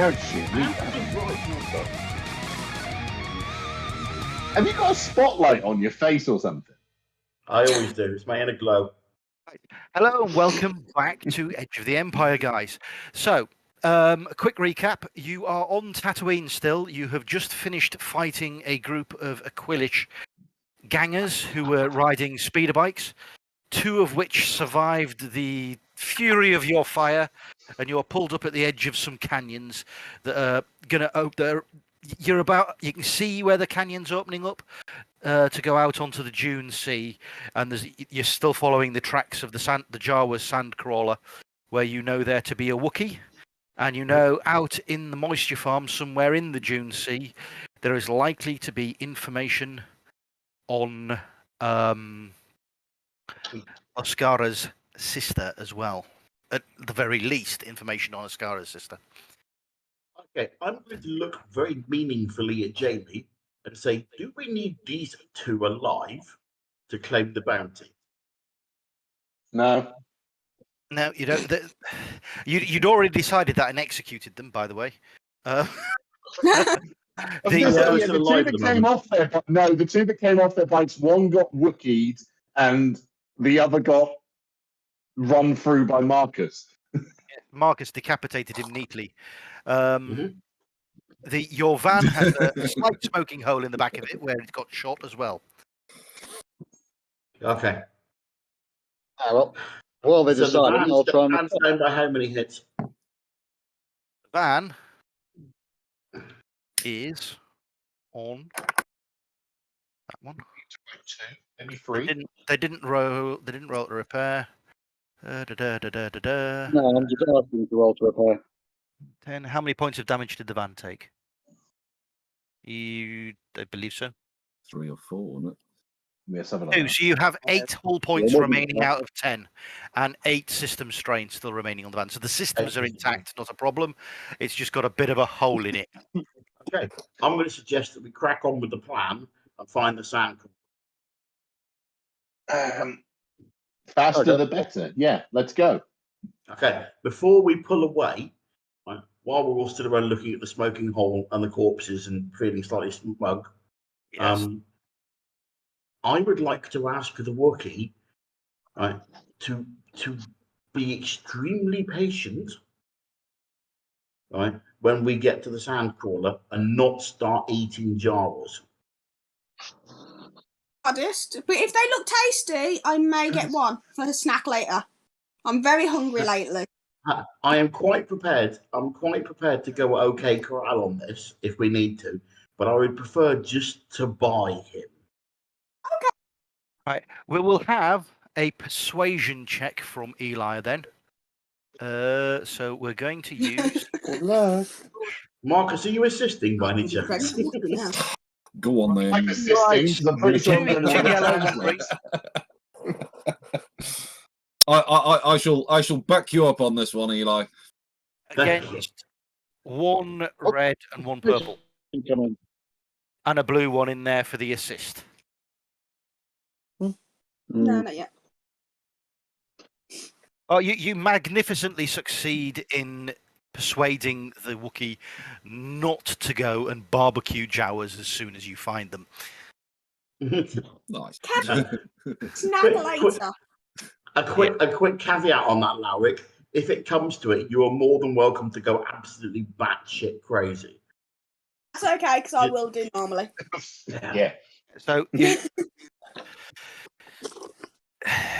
Oh shit! Have you got a spotlight on your face or something? I always do. It's my inner glow. Hello and welcome back to Edge of the Empire, guys. So, a quick recap. You are on Tatooine still. You have just finished fighting a group of Aquilish gangers who were riding speeder bikes, two of which survived the fury of your fire, and you're pulled up at the edge of some canyons that are going to open. You can see where the canyon's opening up to go out onto the Dune Sea, and you're still following the tracks of the Jawa's sand crawler, where you know there to be a Wookiee, and you know out in the moisture farm somewhere in the Dune Sea, there is likely to be information on Oscara's sister as well. At the very least, information on Oscara's sister. Okay, I'm going to look very meaningfully at Jamie and say, do we need these two alive to claim the bounty? No. No, you don't. You'd already decided that and executed them, by the way. The two that came off their bikes, one got Wookieed and the other got run through by Marcus. Marcus decapitated him neatly. Your van has a slight smoking hole in the back of it where it got shot as well. Okay. Well, they decided. I'll try and down by how many hits? The van is on that one. Maybe three. They didn't roll to repair. No, I'm just asking to roll to repair. 10. How many points of damage did the van take? I believe so. 3 or 4, wasn't it? Yeah, something like that. So you have 8 hull points remaining out of 10, and 8 system strain still remaining on the van. So the systems are intact, not a problem. It's just got a bit of a hole in it. Okay, I'm going to suggest that we crack on with the plan and find the sand. Faster the better. Yeah, let's go. Okay, before we pull away, while we're all still around looking at the smoking hole and the corpses and feeling slightly smug, Yes. I would like to ask the Wookiee to be extremely patient, right, when we get to the sandcrawler and not start eating Jawas. But if they look tasty, I may get one for a snack later. I'm very hungry lately. I am quite prepared. I'm quite prepared to go OK Corral on this if we need to, but I would prefer just to buy him. Okay. Right. We will have a persuasion check from Eli then. So we're going to use. Good luck. Marcus, are you assisting by any chance? Go on then. I'm assisting because I'm pretty sure I'm going to I shall back you up on this one, Eli. Against one red and one purple. And a blue one in there for the assist. No, not yet. Oh, you magnificently succeed in persuading the Wookiee not to go and barbecue Jawas as soon as you find them. Nice. Snack later. A quick caveat on that, Lowick. If it comes to it, you are more than welcome to go absolutely batshit crazy. That's okay, because I will do normally. Yeah. So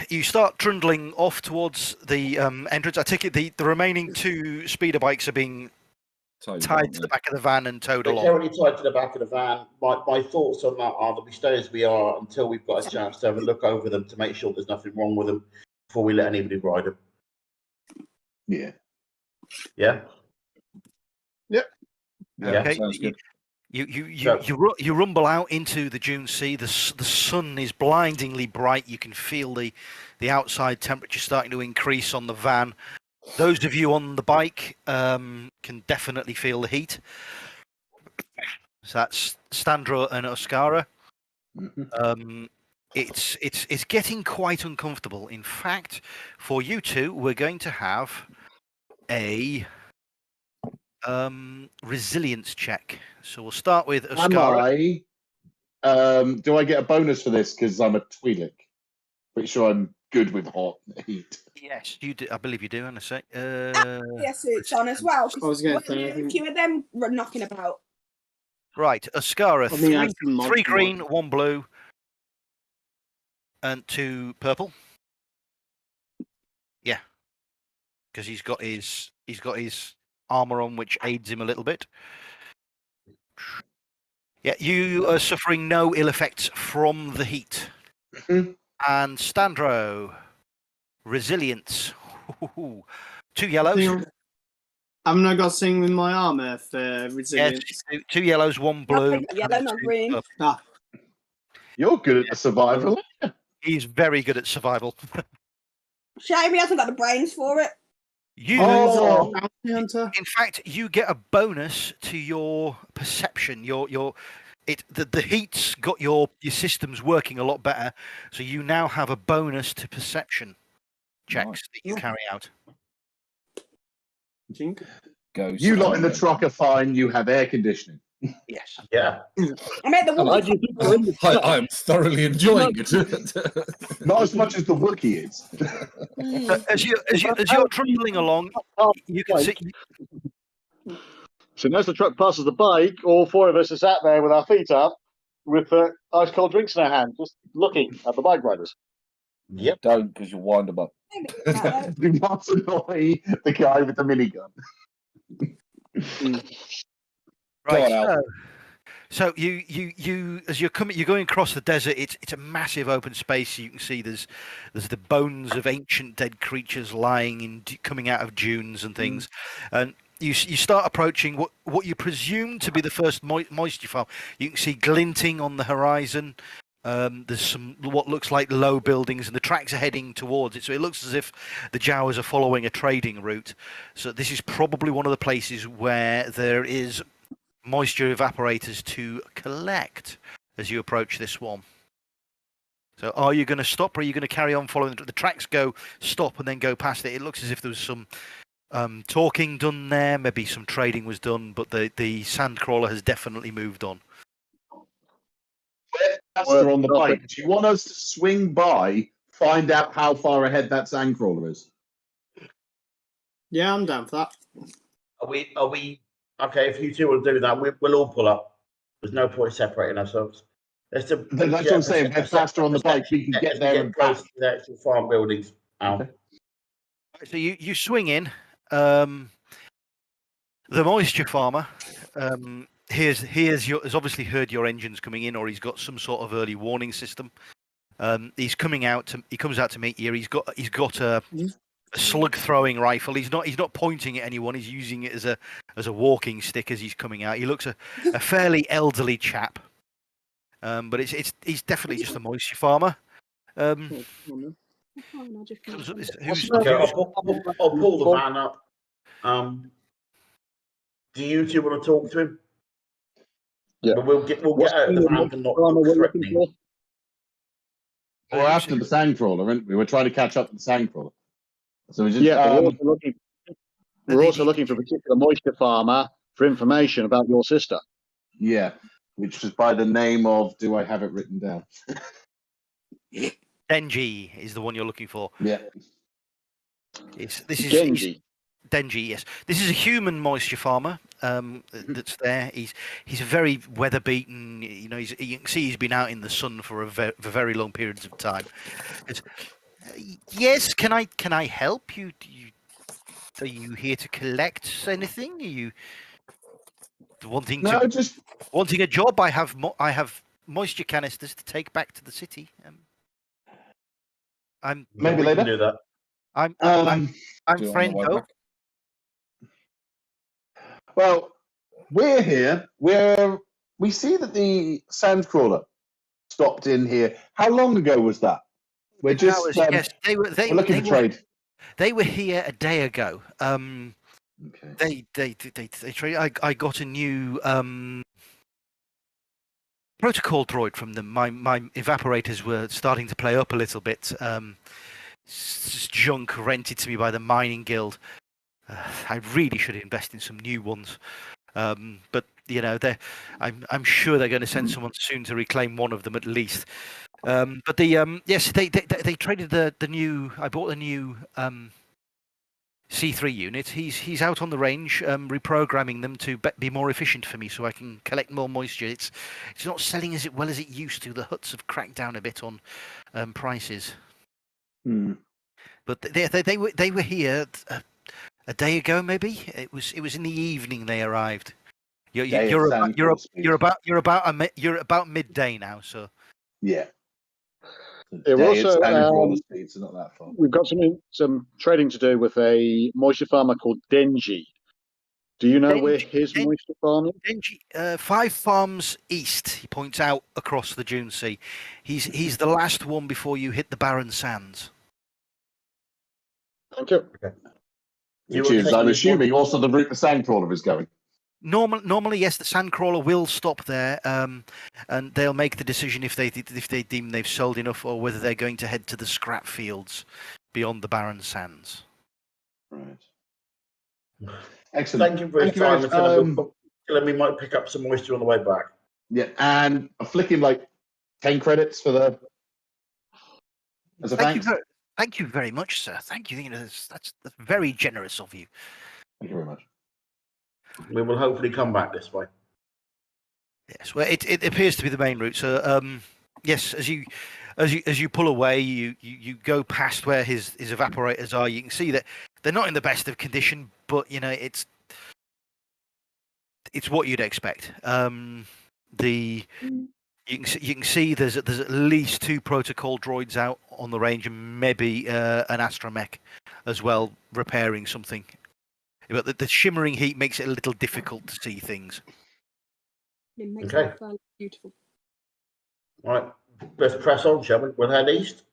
you start trundling off towards the entrance. I take it the remaining 2 speeder bikes are being tied to the back of the van and towed along. They're already tied to the back of the van. My thoughts on that are that we stay as we are until we've got a chance to have a look over them to make sure there's nothing wrong with them before we let anybody ride them. Yeah. Yeah? Yep. Okay. Sounds good. You rumble out into the Dune Sea. The sun is blindingly bright. You can feel the outside temperature starting to increase on the van. Those of you on the bike can definitely feel the heat. So that's Standro and Oscara. It's getting quite uncomfortable. In fact, for you two, we're going to have a resilience check. So we'll start with Am Oscara. do I get a bonus for this because I'm a Twi'lek? Pretty sure I'm good with hot heat. Yes, you do. I believe you do. And I say, Yeah, suits on as well. 'cause I was gonna what say, I if think- you were them knocking about. right, Oscara. I mean, that's Three mod- green, 1 blue, and 2 purple. Yeah, because he's got his armor on, which aids him a little bit. Yeah, you are suffering no ill effects from the heat. Mhm. And Standro, resilience. 2 yellows. Haven't I got something with my armor for Yes, resilience? 2 yellows, 1 blue. Yellow, and not 2 green. purple. Ah, You're good at the survival. He's very good at survival. Shame he hasn't got the brains for it. You, Oh. bounty hunter. in fact, you get a bonus to your perception. The heat's got your systems working a lot better, so you now have a bonus to perception checks Nice. that you carry out. Jink. Goes. You lot in the truck are fine. You have air conditioning. Yes. Yeah. I made the Why Wookiee. do you think you're in the truck? I'm thoroughly enjoying it. Not as much as the Wookiee is. Mm. As you're trundling along, you can see. So as the truck passes the bike, all four of us are sat there with our feet up, with ice cold drinks in our hands, just looking at the bike riders. Yep. Don't, because you'll wind them up. Maybe that, Do not annoy the guy with the minigun. Right. Go on, Al. So you as you're going across the desert. It's a massive open space. You can see there's the bones of ancient dead creatures lying coming out of dunes and things, and you start approaching what you presume to be the first moisture farm. You can see glinting on the horizon. There's some what looks like low buildings, and the tracks are heading towards it. So it looks as if the Jawas are following a trading route. So this is probably one of the places where there is moisture evaporators to collect as you approach this one. So are you going to stop, or are you going to carry on following the tracks? Go stop and then go past it. It looks as if there was some talking done there. Maybe some trading was done, but the sandcrawler has definitely moved on. Faster on the bike. Do you want us to swing by, find out how far ahead that sandcrawler is? Yeah, I'm down for that. Are we okay? If you two will do that, we'll all pull up. There's no point separating ourselves. That's what I'm saying. We're faster on the bike. We can get there and close back. to the actual farm buildings. Okay. So you swing in. The moisture farmer has obviously heard your engines coming in, or he's got some sort of early warning system. He comes out to meet you. He's got a slug throwing rifle. He's not pointing at anyone. He's using it as a walking stick as he's coming out. He looks a fairly elderly chap, but he's definitely just a moisture farmer. Okay, I'll pull the van up. Do you two want to talk to him? Yeah. But we'll get out of the van and not look threatening. We're after the sandcrawler, aren't we? We're trying to catch up with the sandcrawler. So we just we're also looking for a particular moisture farmer for information about your sister. yeah, which was by the name of. Do I have it written down? Denji is the one you're looking for. Yeah. This is Genji. Denji, yes. This is a human moisture farmer that's there. He's a very weather beaten. You know, you can see he's been out in the sun for very long periods of time. Yes, can I help you? Are you here to collect anything? Are you wanting a job? I have moisture canisters to take back to the city. I'm Maybe we later. can do that. I'm Do it on the friend way Hope. back. Well, we're here. We see that the sandcrawler stopped in here. How long ago was that? We're just yes, we're looking for trade. They were here a day ago. Okay. They trade. I got a new protocol droid from them. My evaporators were starting to play up a little bit. Junk rented to me by the mining guild. I really should invest in some new ones. But you know, I'm sure they're going to send someone soon to reclaim one of them at least. But yes, they traded the new. I bought the new C3 unit. He's out on the range, reprogramming them to be more efficient for me, so I can collect more moisture. It's not selling as well as it used to. The huts have cracked down a bit on prices. Hmm. But they were here a day ago, maybe. It was in the evening they arrived. You're about midday now, so Yeah. Yeah, we're also, roller speed, so not that far. we've got some trading to do with a moisture farmer called Denji. Do you know where his moisture farm is? Denji, 5 farms east. He points out across the Dune Sea. He's the last one before you hit the barren sands. Thank you. Which is, I'm assuming, also the route the Sandcrawler is going. Normally, yes, the Sandcrawler will stop there, and they'll make the decision if they deem they've sold enough, or whether they're going to head to the scrap fields beyond the barren sands. Right. Excellent. Thank you for your time. Telling me might pick up some moisture on the way back. Yeah, and I flick him like 10 credits for the as a thanks. Thank you very much, sir. Thank you. You know, that's very generous of you. Thank you very much. We will hopefully come back this way. Yes, well, it appears to be the main route. So, yes, as you pull away, you go past where his evaporators are. You can see that they're not in the best of condition, but you know it's what you'd expect. You can see there's at least 2 protocol droids out on the range, and maybe an astromech as well repairing something. But the shimmering heat makes it a little difficult to see things. It makes Okay. it very beautiful. All right, let's press on, shall we? We'll head east.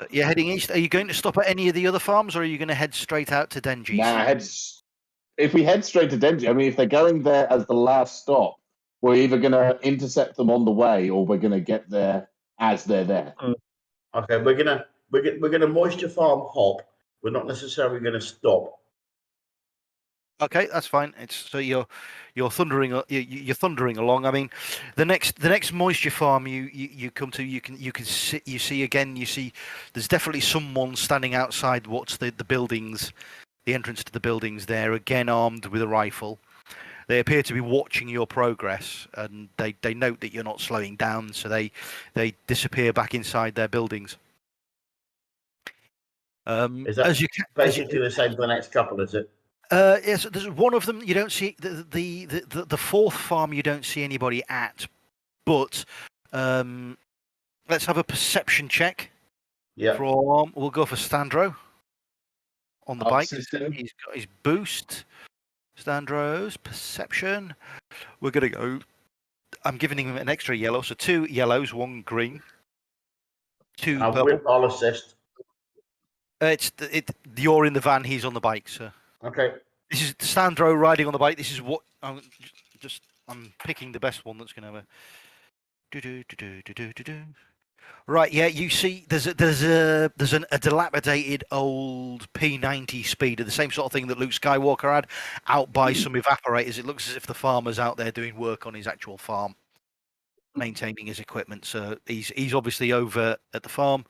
You're heading east. Are you going to stop at any of the other farms, or are you going to head straight out to Denji's? Nah, if we head straight to Denji, I mean, if they're going there as the last stop, we're either going to intercept them on the way, or we're going to get there as they're there. Okay, we're gonna moisture farm hop. We're not necessarily going to stop. Okay, that's fine. So you're thundering along. I mean, the next moisture farm you come to, you see there's definitely someone standing outside what's the buildings, the entrance to the buildings there, again armed with a rifle. They appear to be watching your progress, and they note that you're not slowing down, so they disappear back inside their buildings. Is that basically the same for the next couple? Is it? Yes, there's one of them you don't see. The 4th farm you don't see anybody at, but let's have a perception check. Yeah. We'll go for Standro on the bike. System. He's got his boost. Standro's perception. We're gonna go. I'm giving him an extra yellow, so 2 yellows, 1 green, 2 purple. I'll assist. You're in the van. He's on the bike, sir. Okay. This is Sandro riding on the bike. This is what I'm picking the best one that's going to have a. Right, yeah. You see, there's a dilapidated old P90 speeder, the same sort of thing that Luke Skywalker had, out by some evaporators. It looks as if the farmer's out there doing work on his actual farm, maintaining his equipment. So he's obviously over at the farm.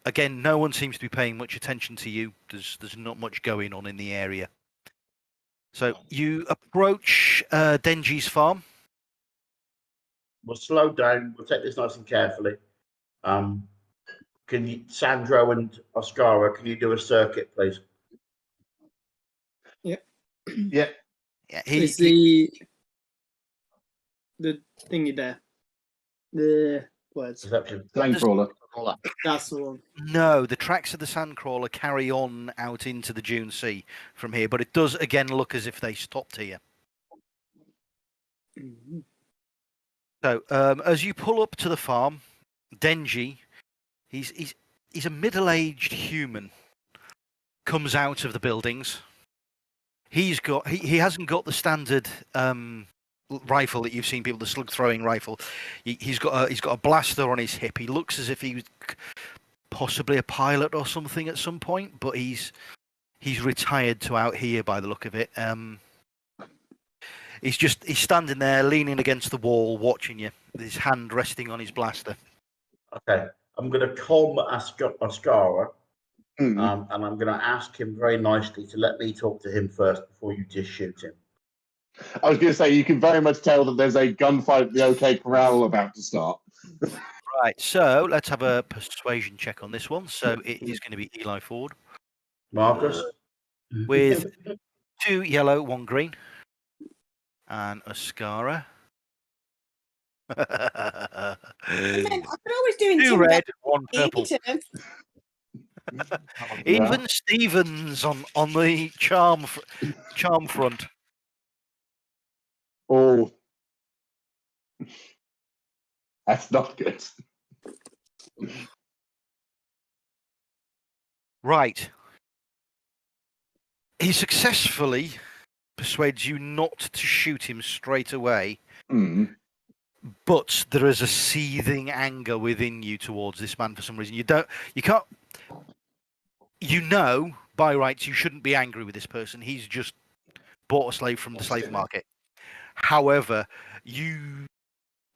Again, no one seems to be paying much attention to you. There's not much going on in the area. So you approach Denji's farm. We'll slow down. We'll take this nice and carefully. Can you, Sandro and Oscara, can you do a circuit, please? Yeah. Yeah. Yeah, Is the thingy there? The words. Perception. Sandcrawler. That's the one. No, the tracks of the Sandcrawler carry on out into the Dune Sea from here, but it does again look as if they stopped here. Mm-hmm. So as you pull up to the farm, Denji, he's a middle-aged human, comes out of the buildings. He hasn't got the standard rifle that you've seen people, the slug throwing rifle. He's got a blaster on his hip. He looks as if he was possibly a pilot or something at some point, but he's He's retired to out here by the look of it. He's standing there leaning against the wall watching you, with his hand resting on his blaster. Okay, I'm going to calm Ascara, Mm. and I'm going to ask him very nicely to let me talk to him first before you just shoot him. I was going to say, you can very much tell that there's a gunfight at the OK Corral about to start. Right, so let's have a persuasion check on this one. So it is going to be Eli Ford Marcus? with 2 yellow, 1 green, and Ascara. And then I could always do 2 red, intimidate. 1 purple. Even Stevens on the charm front. Oh, that's not good. Right. He successfully persuades you not to shoot him straight away, Mm. but there is a seething anger within you towards this man for some reason. You can't. You know, by rights, you shouldn't be angry with this person. He's just bought a slave from the slave market. However,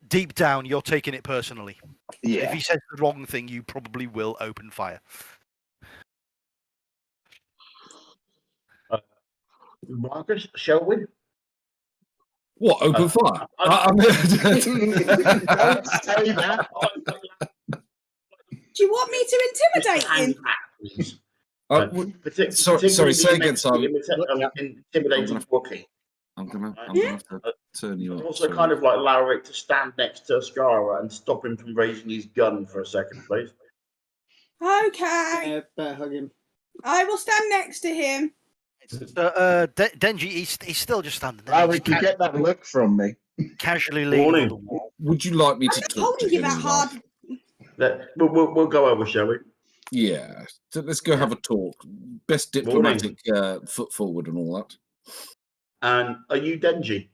deep down, you're taking it personally. If Yeah. he says the wrong thing, you probably will open fire. Marcus, shall we? What? Open fire? Don't say that. Do you want me to intimidate him? Sorry, say again, Simon. Intimidating Wookiee. I'm gonna have to turn you I'd up. also sorry. kind of like Lowrick to stand next to Ascara and stop him from raising his gun for a second, please. Okay. Better hug him. I will stand next to him. Denji, he's still just standing there. How He's would you get that look from me? casually leaning on Morning. the wall. Would you like me to I'm talk to holding you him? that hard. We'll go over, shall we? Yeah. So let's go have a talk. Best diplomatic foot forward and all that. And are you Denji?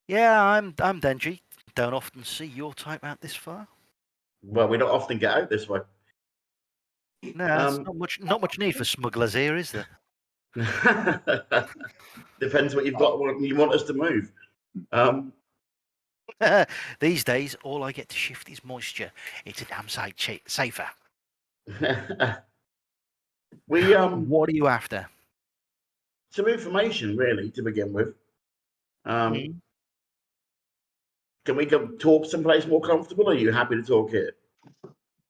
Yeah, I'm Denji. Don't often see your type out this far. Well, we don't often get out this way. No, there's not much need for smugglers here, is there? Depends what you've got. What you want us to move. These days, all I get to shift is moisture. It's a damn sight safer. What are you after? Some information, really, to begin with. Can we go talk someplace more comfortable? Or are you happy to talk here?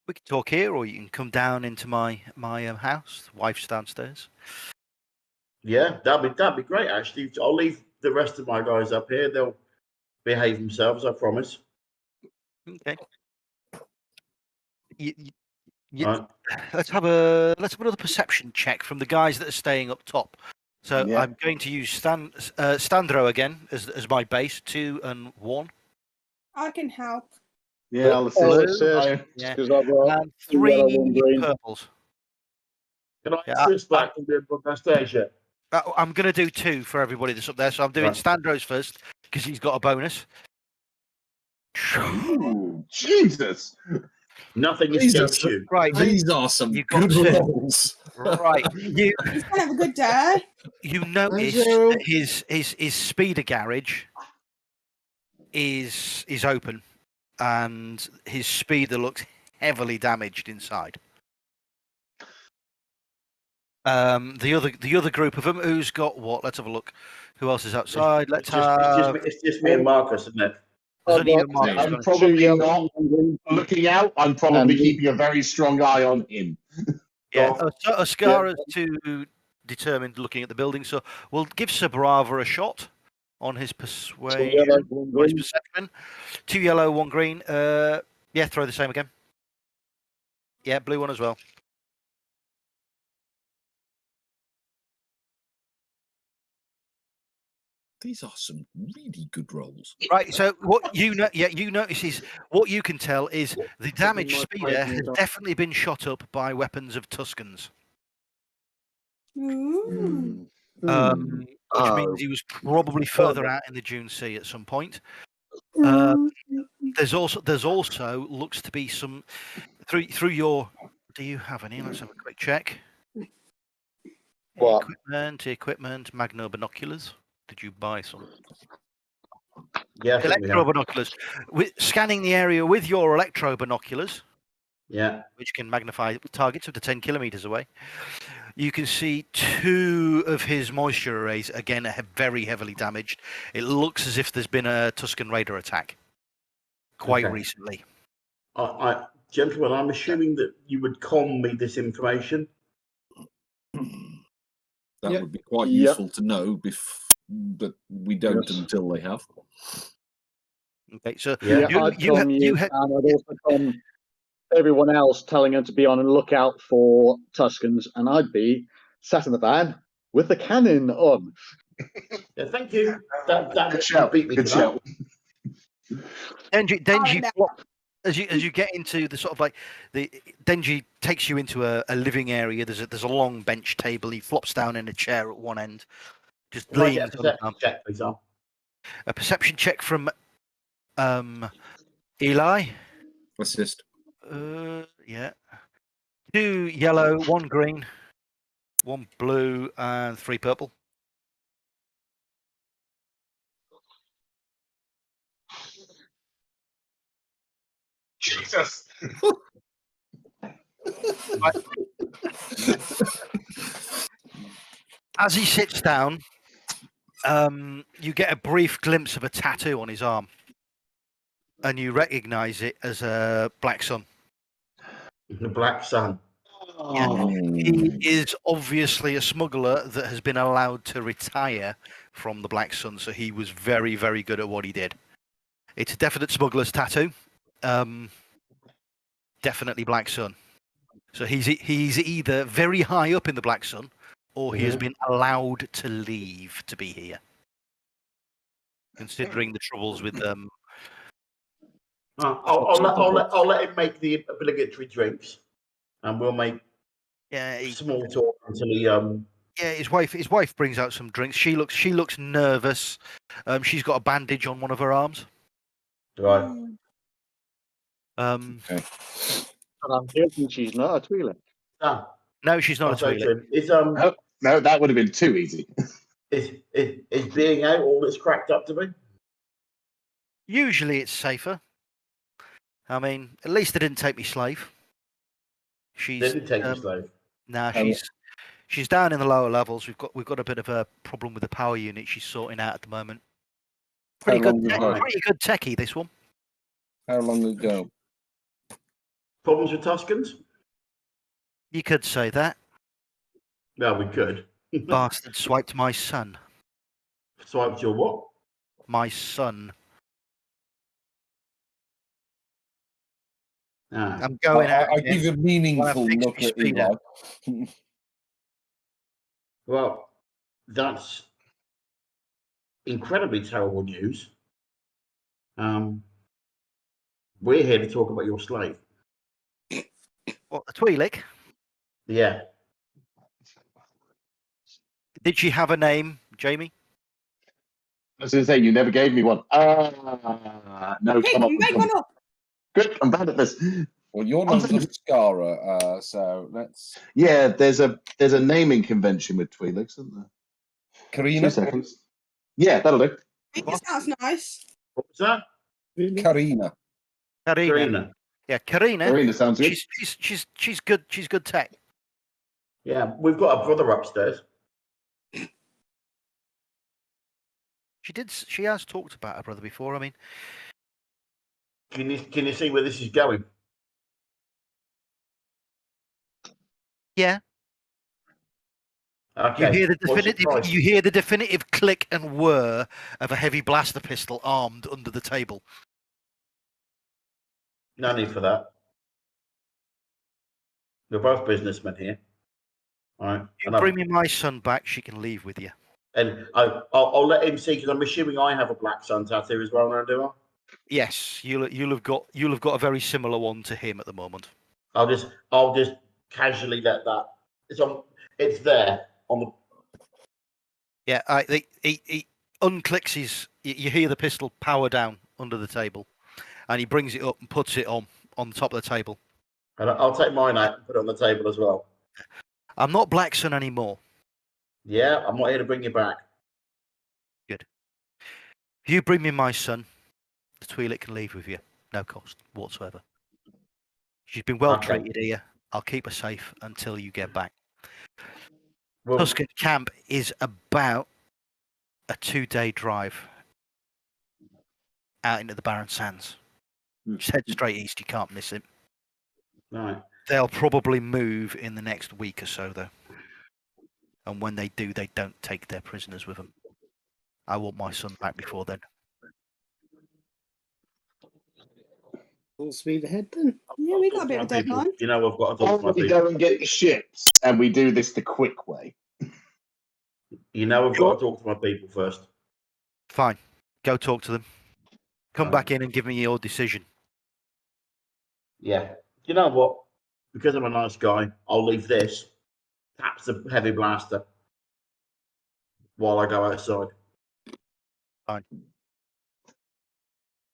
We can talk here, or you can come down into my house. The wife's downstairs. Yeah, that'd be great. Actually, I'll leave the rest of my guys up here. They'll behave themselves. I promise. Okay. Right. Let's have another perception check from the guys that are staying up top. So Yeah. I'm going to use Standro again as my base, 2 and 1. I can help. Yeah, I'll Blue. assist. Yeah. Because I've got And 3 yellow and green. purples. Can I Yeah, assist back and do a station? I'm going to do 2 for everybody that's up there. So I'm doing Right. Standro's first because he's got a bonus. Ooh, Jesus. Nothing These escapes you. Right. These are some You've got good to- rolls. Right. He's gonna have a good day. You notice Zero. that his speeder garage is open, and his speeder looks heavily damaged inside. The other group of them, who's got what? Let's have a look. Who else is outside? Let's have. It's just me and Marcus, isn't it? There's only you and I've Marcus, I'm don't- probably not looking out. I'm probably And- keeping a very strong eye on him. Yeah, Ascara's too determined looking at the building, so we'll give Sabrava a shot on his persuasion, yellow, on one his green. perception. 2 yellow, 1 green. Yeah, throw the same again. Yeah, blue one as well. These are some really good rolls. Right, so what you notice is what you can tell is the damaged speeder has definitely been shot up by weapons of Tuscans, Ooh. which means he was probably further out in the Dune Sea at some point. There's also looks to be some through your. Do you have any? Let's have a quick check. What? Equipment, magno binoculars. Did you buy some? Yeah, I think we Electro have. binoculars. Scanning the area with your electro binoculars, Yeah. which can magnify targets up to 10 kilometers away, you can see 2 of his moisture arrays, again, very heavily damaged. It looks as if there's been a Tuscan Raider attack quite Okay. recently. Gentlemen, I'm assuming that you would con me this information. That Yep. would be quite Yep. useful to know, but we don't Yes. until they have. Okay, so Yeah. Yeah, I'd you con you, have and I'd also con everyone else, telling them to be on the lookout for Tuscans, and I'd be sat in the van with the cannon on. Yeah, thank you. That Good would shout. beat me Good to shout. Denji no. flop, as you get into the sort of like the Denji takes you into a living area. There's a long bench table. He flops down in a chair at one end, just Can I get leans a on his perception arm. check, please? Al? A perception check from Eli. Assist. Yeah. 2 yellow, 1 green, 1 blue, and 3 purple. Jesus. As he sits down, you get a brief glimpse of a tattoo on his arm, and you recognise it as a black sun. The Black Sun. Oh, He is obviously a smuggler that has been allowed to retire from the Black Sun, so he was very, very good at what he did. It's a definite smuggler's tattoo. Definitely Black Sun. So he's either very high up in the Black Sun, or he has been allowed to leave to be here. Considering the troubles with I'll let him make the obligatory drinks, and we'll make small talk until he Yeah, his wife brings out some drinks. She looks nervous. She's got a bandage on one of her arms. right. Okay. And I'm guessing she's not a Twi'lek. No, she's not I'll a say to Twi'lek. him, Is no, that would have been too easy. is being out all it's cracked up to be? Usually it's safer. I mean, at least they didn't take me slave. She's Didn't take you slave. nah, she's down in the lower levels. We've got a bit of a problem with the power unit she's sorting out at the moment. Pretty How good, long ago? pretty good techie, this one. How long ago? Problems with Tuscans? You could say that. No, we could. Bastard swiped my son. Swiped your what? My son. Ah. I'm going out. I again. give a meaningful fix look my at speeder. Eli. Well, that's incredibly terrible news. We're here to talk about your slave. What, the Twi'lek? Yeah. Did she have a name, Jamie? I was going to say, you never gave me one. No, Hey, come up with make one. one up. Good, I'm bad at this. Well, your I'm name's thinking- Mascara, so let's. Yeah, there's a naming convention with Twi'leks, isn't there? 2 Karina. seconds. Yeah, that'll do. It sounds nice. What was that? Karina. Karina. Yeah, Karina. Karina sounds good. She's good. She's good tech. Yeah, we've got a brother upstairs. She has talked about her brother before. I mean, Can you see where this is going? yeah. Okay. You hear the definitive click and whir of a heavy blaster pistol armed under the table. No need for that. We're both businessmen here. All right. You bring me my son back, she can leave with you. And I'll let him see, because I'm assuming I have a Black Sun tattoo as well, now, do I? Yes, you'll have got a very similar one to him at the moment. I'll just casually let that. It's there on the. Yeah, he unclicks his. You hear the pistol power down under the table, and he brings it up and puts it on the top of the table. And I'll take mine out and put it on the table as well. I'm not Black Sun anymore. Yeah, I'm not here to bring you back. If you bring me my son, the Twi'lek can leave with you, no cost whatsoever. She's been well Okay. treated here. I'll keep her safe until you get back. Well, Tuscan Camp is about a 2-day drive out into the barren sands. Just head straight east. You can't miss it. right. They'll probably move in the next week or so, though. And when they do, they don't take their prisoners with them. I want my son back before then. Full speed ahead then. Yeah, we got a bit of a People, deadline. you know, I've got to talk to my Or we people. go and get the ships, and we do this the quick way. You know, I've got to talk to my people first. Fine. Go talk to them. Come Right. back in and give me your decision. Yeah. You know what? Because I'm a nice guy, I'll leave this. Taps the heavy blaster while I go outside. Fine.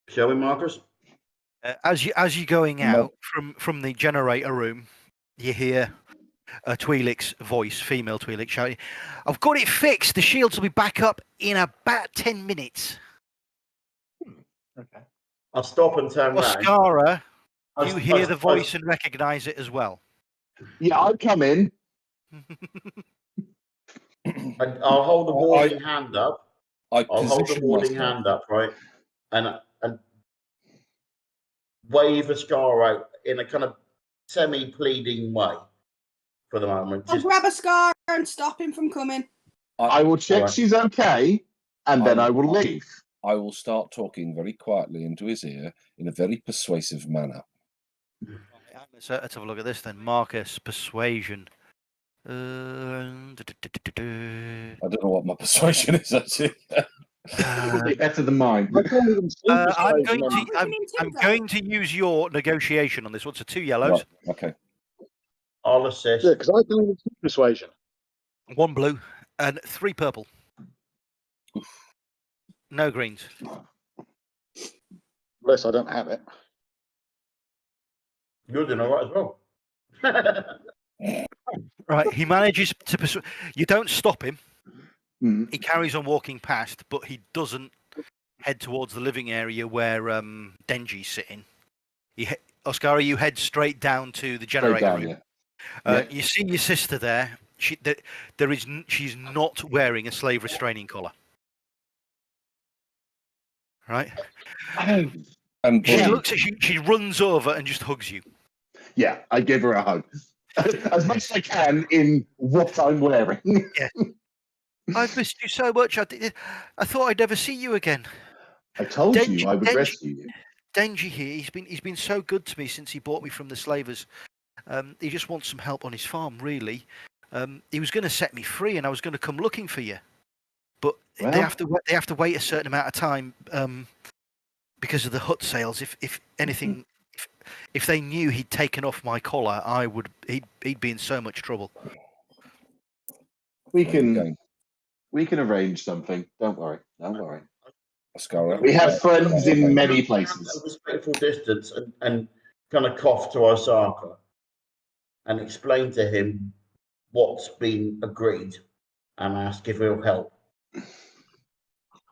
Shall we, Marcus? As you're going No. out from the generator room, you hear a Twi'lek's voice, female Twi'lek, shouting, "I've got it fixed. The shields will be back up in about 10 minutes." Okay. I'll stop and turn round. Oscara, I- you I- hear the I- voice and recognise it as well. Yeah, I'd come in. I'll hold the warning hand up. I I'll hold the position warning myself. hand up, right? And wave a scar out in a kind of semi-pleading way for the moment. I'll Just grab a scar and stop him from coming. I will check Alright. she's okay, and then I'm- I will leave. I will start talking very quietly into his ear in a very persuasive manner. Let's have a look at this then. Marcus, persuasion. I don't know what my persuasion is actually. Probably better than mine. I'm going Persuasion. to I'm going to use your negotiation on this one. So 2 yellows, Right, okay. I'll assist. Yeah, because I don't even speak persuasion. 1 blue, and 3 purple. No greens. Unless I don't have it. You're doing all right as well. Right, he manages to persuade. You don't stop him. Mm. He carries on walking past, but he doesn't head towards the living area where Denji's sitting. Oscara, you head straight down to the Straight generator down, room. yeah. Yeah. You see your sister there. She's not wearing a slave restraining collar. Right? And She Yeah. looks at you. She runs over and just hugs you. Yeah, I give her a hug. As much as I can in what I'm wearing. I've missed you so much. I thought I'd never see you again. I told Denji- you I would Denji- rescue you. Denji here. He's been so good to me since he bought me from the slavers. He just wants some help on his farm, really. He was going to set me free, and I was going to come looking for you, but Well- they have to wait a certain amount of time because of the hut sales. If anything, if they knew he'd taken off my collar, he'd be in so much trouble. We can Going. we can arrange something. Don't worry. Don't worry. Oscara. We have friends in many At a places. respectful distance and kind of cough to Osaka and explain to him what's been agreed and ask if he'll help.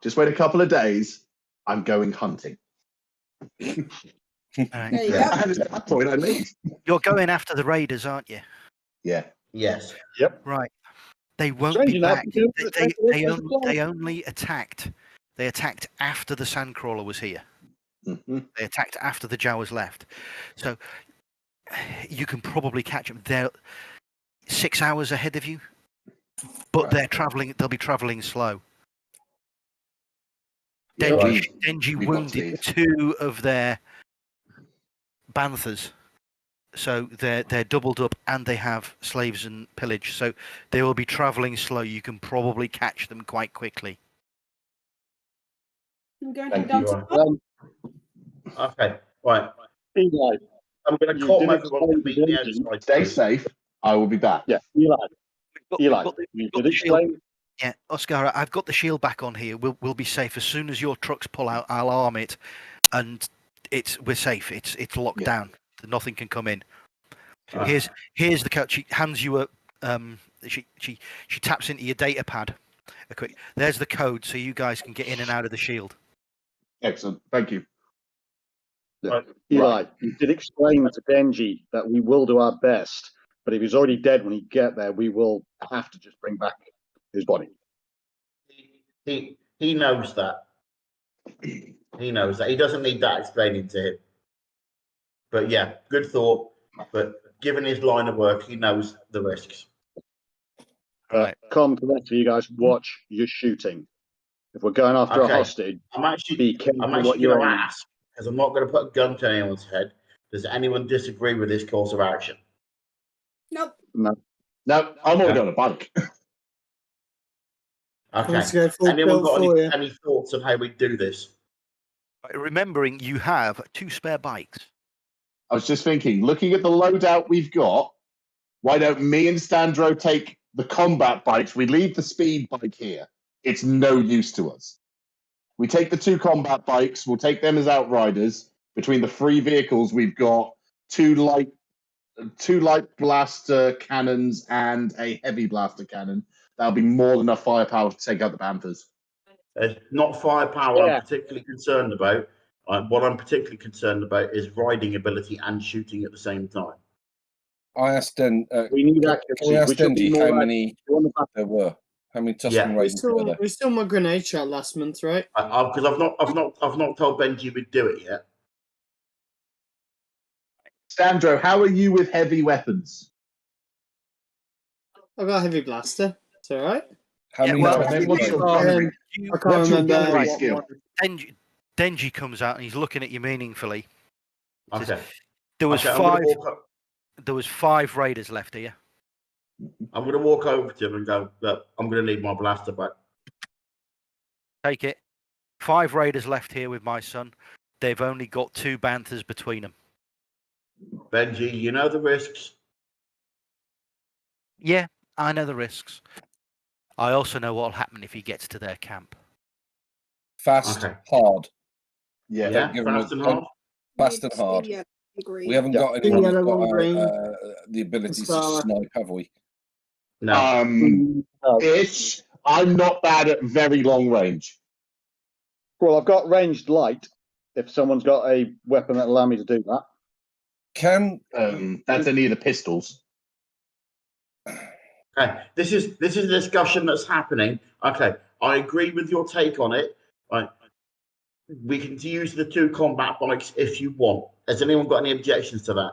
Just wait a couple of days. I'm going hunting. All right. There you Yeah, go. and at that point I leave. You're going after the raiders, aren't you? Yeah. Yes. Right. They won't Strange be enough, back. you know, They only attacked. They attacked after the Sandcrawler was here. Mhm. They attacked after the Jawas left. So you can probably catch them. They're 6 hours ahead of you, but Right. they'll be traveling slow. Yeah, Denji we've got to wounded leave. 2 of their banthas. So they're doubled up and they have slaves and pillage. So they will be traveling slow. You can probably catch them quite quickly. I'm going Thank down you, to Ron. Okay. Right. Eli, I'm going to You call did everyone to explain meet to me Denji. outside. Stay please. safe. I will be back. yeah, Eli, We've Eli, got the- you we've got did the shield. explain. Yeah, Oscar, I've got the shield back on here. We'll be safe as soon as your trucks pull out. I'll arm it, and we're safe. It's locked Yeah. down. Nothing can come in. Ah. Here's the coach. He hands you she taps into your data pad. A quick. There's the code, so you guys can get in and out of the shield. Excellent. Thank you. Eli, you did explain to Benji that we will do our best, but if he's already dead when he get there, we will have to just bring back his body. He knows that. He knows that. He doesn't need that explaining to him. But yeah, good thought. But given his line of work, he knows the risks. Right. Come to the rest of you guys, watch your shooting. If we're going after a hostage, I'm actually be careful going what you're to aiming. ask, because I'm not going to put a gun to anyone's head. Does anyone disagree with this course of action? Nope. No. No, I'm already on a bike. Okay. Let's go full Anyone tilt got for you. any thoughts on how we do this? Remembering you have 2 spare bikes. I was just thinking, looking at the loadout we've got, why don't me and Standro take the combat bikes? We leave the speed bike here. It's no use to us. We take the 2 combat bikes. We'll take them as outriders. Between the 3 vehicles, we've got 2 light blaster cannons and a heavy blaster cannon. That'll be more than enough firepower to take out the Panthers. There's not firepower I'm particularly concerned about. What I'm particularly concerned about is riding ability and shooting at the same time. I asked Den. We need Can accuracy. we ask We should be Denji more how many on the back. there were? How many Tusken Yeah. Raiders were there? We stole my grenade shot last month, right? Because I've not told Benji we'd do it yet. Sandro, how are you with heavy weapons? I got a heavy blaster. It's all right. How Yeah, many well, Tusken what's your Raiders? gunnery? I can't What's your remember. gunnery what skill? one. Denji comes out and he's looking at you meaningfully. Says, Okay. There was Okay, 5. There was 5 raiders left here. I'm going to walk over to him and go, look, I'm going to need my blaster back. Take it. 5 raiders left here with my son. They've only got 2 Banthers between them. Benji, you know the risks. Yeah, I know the risks. I also know what'll happen if he gets to their camp. Fast, Okay. hard. Yeah. Yeah, give him fast a- and hard. Fast and hard. Yeah, agree. We haven't Yeah. got anyone who's Yellow, got one green. the ability to Scarlet. snipe, have we? No. No. Ish. I'm not bad at very long range. Well, I've got ranged light. If someone's got a weapon that allow me to do that. Can That's any of the pistols. Okay. This is a discussion that's happening. Okay. I agree with your take on it. Right. We can use the 2 combat bikes if you want. Has anyone got any objections to that?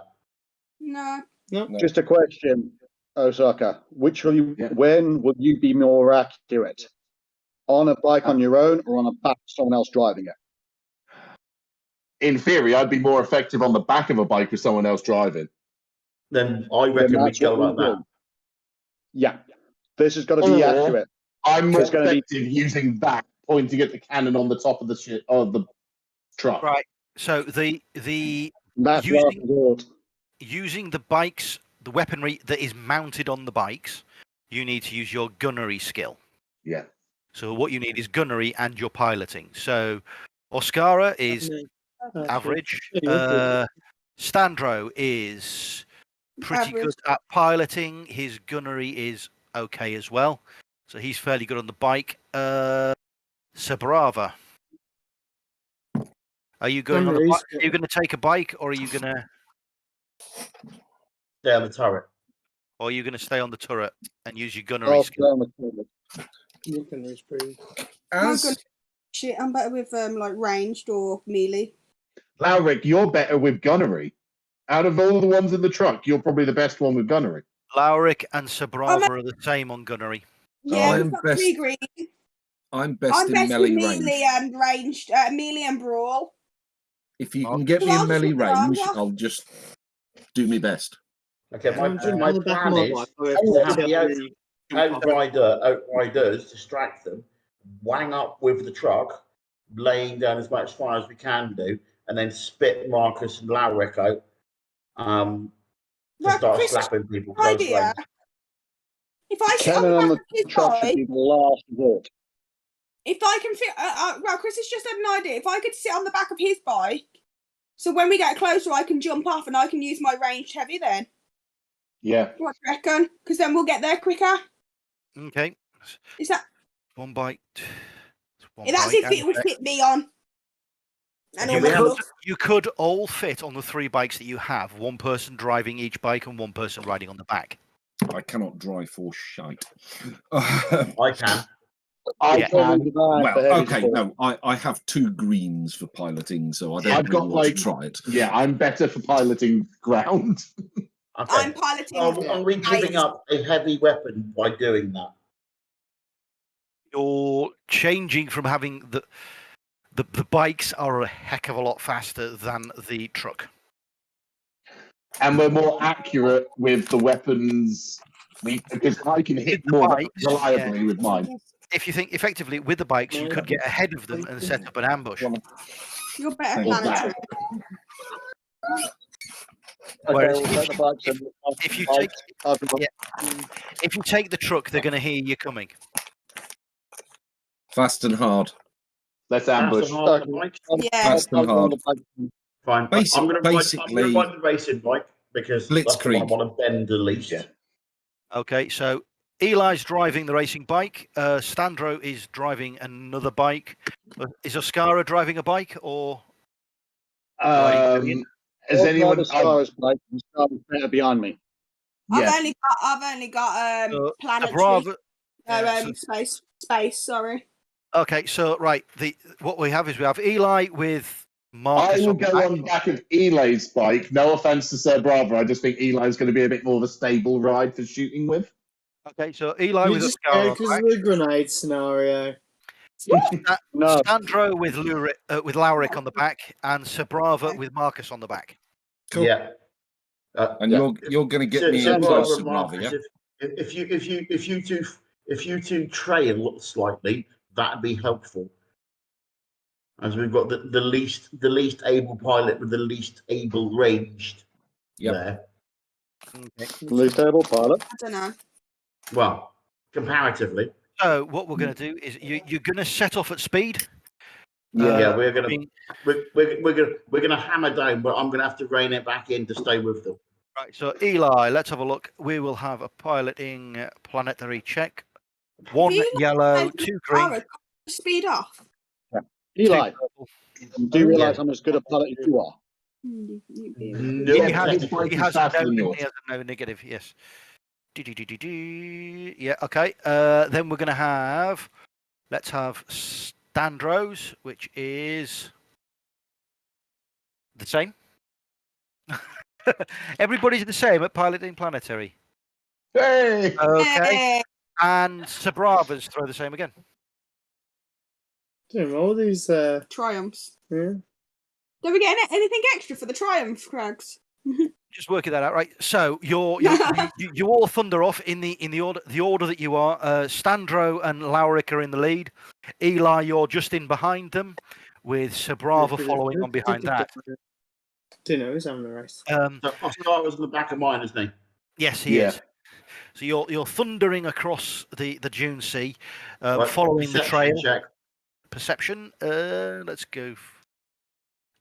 No. no. Just a question, Osaka. Which will you? Yeah. When will you be more accurate? On a bike on your own, or on a back of someone else driving it? In theory, I'd be more effective on the back of a bike with someone else driving. Then I reckon we that's go what like we'll that. do. Yeah, this has got to be Or- accurate. I'm more It's gonna be- effective using that, pointing at the cannon on the top of the truck. Right. So the That's Using- last resort. using the bikes, the weaponry that is mounted on the bikes, you need to use your gunnery skill. Yeah. So what you need is gunnery and your piloting. So Oscara is average. Standro is pretty Average. good at piloting. His gunnery is okay as well. So he's fairly good on the bike. Sabrava. Are you going on the Gunnery's bike? good. Are you going to take a bike, or are you going to Stay on the turret. stay on the turret and use your gunnery I'll skill? down the toilet. Your gunnery's pretty. As Shit, I'm better with like ranged or melee. Lauric, you're better with gunnery. Out of all the ones in the truck, you're probably the best one with gunnery. Lauric and Sabrava are the same on gunnery. Yeah, I'm we've got best- 3 green. I'm best I'm in best melee with range. melee and ranged, melee and brawl. If you can get So me in I'll just melee put it on range, one. I'll just do my best. Okay, my I'm jumping my on the back of plan my is bike. to have the outriders distract them, wang up with the truck, laying down as much fire as we can do, and then spit Marcus and Lauric out to Right, start Chris, slapping people close idea. range. If I sit Cannon on on the the back of his truck should bike, be the last resort. if I can fit, well, Chris has just had an idea. If I could sit on the back of his bike, so when we get closer, I can jump off and I can use my ranged heavy then. Yeah. What do you reckon? Because then we'll get there quicker. Okay. Is that? One bite. That's if it would fit me on. And all You that could, stuff. you could all fit on the 3 bikes that you have. One person driving each bike and one person riding on the back. I cannot drive for shite. I can. I Yeah. can. Well, okay, no, I have 2 greens for piloting, so I don't I've really got, want like- to try it. Yeah, I'm better for piloting ground. Okay. I'm piloting. Are we giving up a heavy weapon by doing that? You're changing from having the bikes are a heck of a lot faster than the truck. And we're more accurate with the weapons. Because I can hit With the more bikes, reliably with mine. If you think effectively with the bikes, you could get ahead of them and set up an ambush. You're better Thank planetary. Whereas we'll take the bikes and if you bikes. take I've got- if you take the truck, they're going to hear you coming. Fast and hard. Let's ambush. Fast and hard bike? Yeah. Fast and hard. Fine. Basic- I'm going to basically- ride the racing bike because that's the one I Blitzkrieg. want to bend the least. Yeah. Okay, so Eli's driving the racing bike. Standro is driving another bike. Is Oscara driving a bike or? Has anyone? Scar's bike and Scar's better behind me. Yeah. I've only got planetary. Bravo. So- Space. Sorry. Okay, so right, what we have is we have Eli with Marcus. I will on the go back. on back of Eli's bike. No offense to Sir Bravo, I just think Eli's going to be a bit more of a stable ride for shooting with. Okay, so Eli You with just Oscara on because the of back. the grenade scenario. No. Sandro with Lauric on the back, and Sabrava with Marcus on the back. Cool. Yeah. And yeah. you're going to get me So in Barbara close, and rather, Marcus, yeah? if you two trail slightly, that'd be helpful. As we've got the least able pilot with the least able ranged there. Okay. Least able pilot. I don't know. Well, comparatively. So what we're going to do is you're going to set off at speed. Yeah, we're gonna I mean, we're gonna hammer down, but I'm gonna have to rein it back in to stay with them. right. So Eli, let's have a look. We will have a piloting planetary check. 1 Eli yellow, has 2 green. Ara, speed off. Eli, 2 purple. do you realise how much good a pilot you are? No, He has, technically. he has faster no, than he yours. has no negative. Yes. Yeah. Okay. Then we're going to have. Let's have Standros, which is the same. Everybody's the same at piloting planetary. Hey! Okay. And Sabrava's throw the same again. Damn, all these Triumphs. yeah. Do we get anything extra for the triumph, Crags? Just working that out, right? So you all thunder off in the order that you are. Standro and Lauric are in the lead. Eli, you're just in behind them, with Sabrava following on behind that. Don't know who's having a race. So Oscar was in the back of mine, isn't he? Yes, he Yeah. is. So you're thundering across the Dune Sea, Right, following the perception trail. check. Perception. Let's go.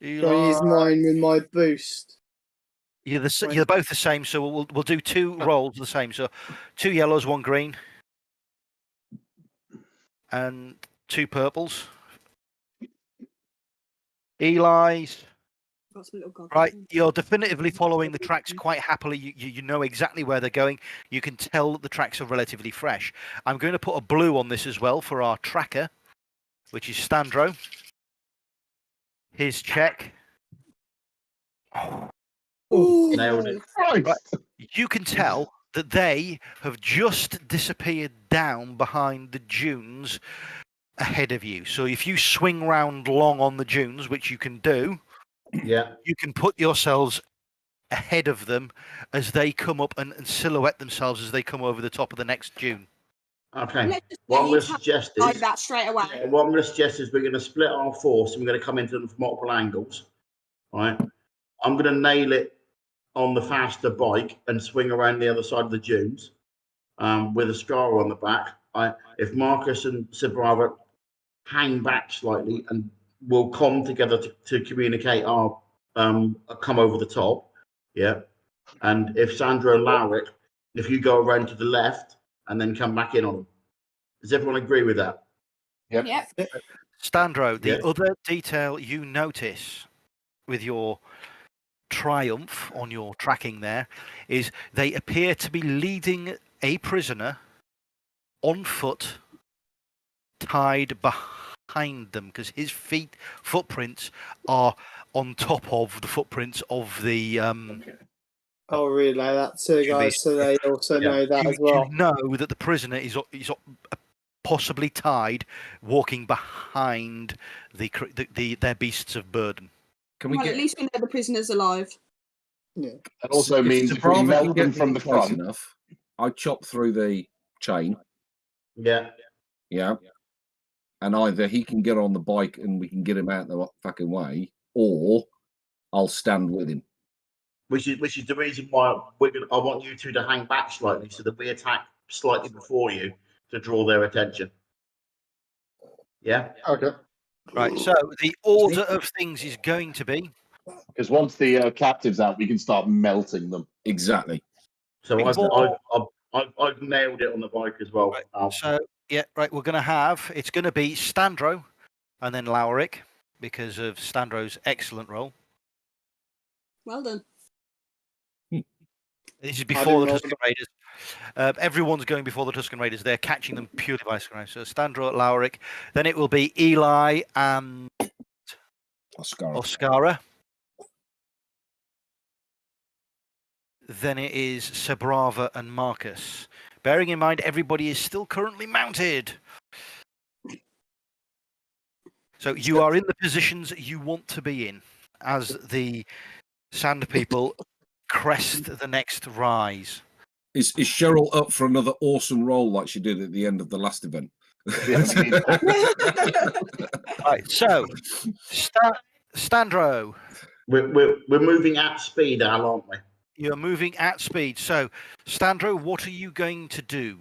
Can I use mine with my boost? You're both the same, so we'll do 2 rolls the same. So 2 yellows, 1 green, and 2 purples. Eli's. Right, you're definitively following the tracks quite happily. You know exactly where they're going. You can tell that the tracks are relatively fresh. I'm going to put a blue on this as well for our tracker, which is Standro. His check. Nailed it. Christ. You can tell that they have just disappeared down behind the dunes ahead of you. So if you swing round long on the dunes, which you can do, Yeah. you can put yourselves ahead of them as they come up and silhouette themselves as they come over the top of the next dune. Okay. Let's just What I'm going get to you suggest like is that straight away. what I'm going to suggest is we're going to split our force and we're going to come into them from multiple angles. Right. I'm going to nail it on the faster bike and swing around the other side of the dunes with a scar on the back. If Marcus and Sabrava hang back slightly and we'll come together to communicate our come over the top. Yeah. And if Sandro allow it, if you go around to the left and then come back in on them. Does everyone agree with that? Yep. Yep. Standro, the Yeah. other detail you notice with your triumph on your tracking there is they appear to be leading a prisoner on foot, tied behind them, because his footprints are on top of the footprints of the I'll relay that to the guys so they also Yeah. know that you, as well. you know that the prisoner is possibly tied, walking behind their beasts of burden. Can we Well, get? at least we know the prisoner's alive. That also means if we Brava melt can them get from the close front, enough, I chop through the chain. Yeah. Yeah. And either he can get on the bike and we can get him out the fucking way, or I'll stand with him. Which is the reason why I want you two to hang back slightly so that we attack slightly before you to draw their attention. Yeah. Okay. Right. So the order of things is going to be. because once the captive's out, we can start melting them. Exactly. So Before- I've nailed it on the bike as well. Right. Al. So yeah, right. It's going to be Standro, and then Lauric because of Standro's excellent role. Well done. This is before the roll Tusken Raiders. Everyone's going before the Tusken Raiders. They're catching them purely by surprise. So Standro, Lauric. Then it will be Eli and Oscara. Then it is Sabrava and Marcus. Bearing in mind everybody is still currently mounted. So you are in the positions you want to be in as the Sand People crest the next rise. Is Cheryl up for another awesome role like she did at the end of the last event? Right, so Standro. We're moving at speed, Al, aren't we? You're moving at speed. So, Standro, what are you going to do?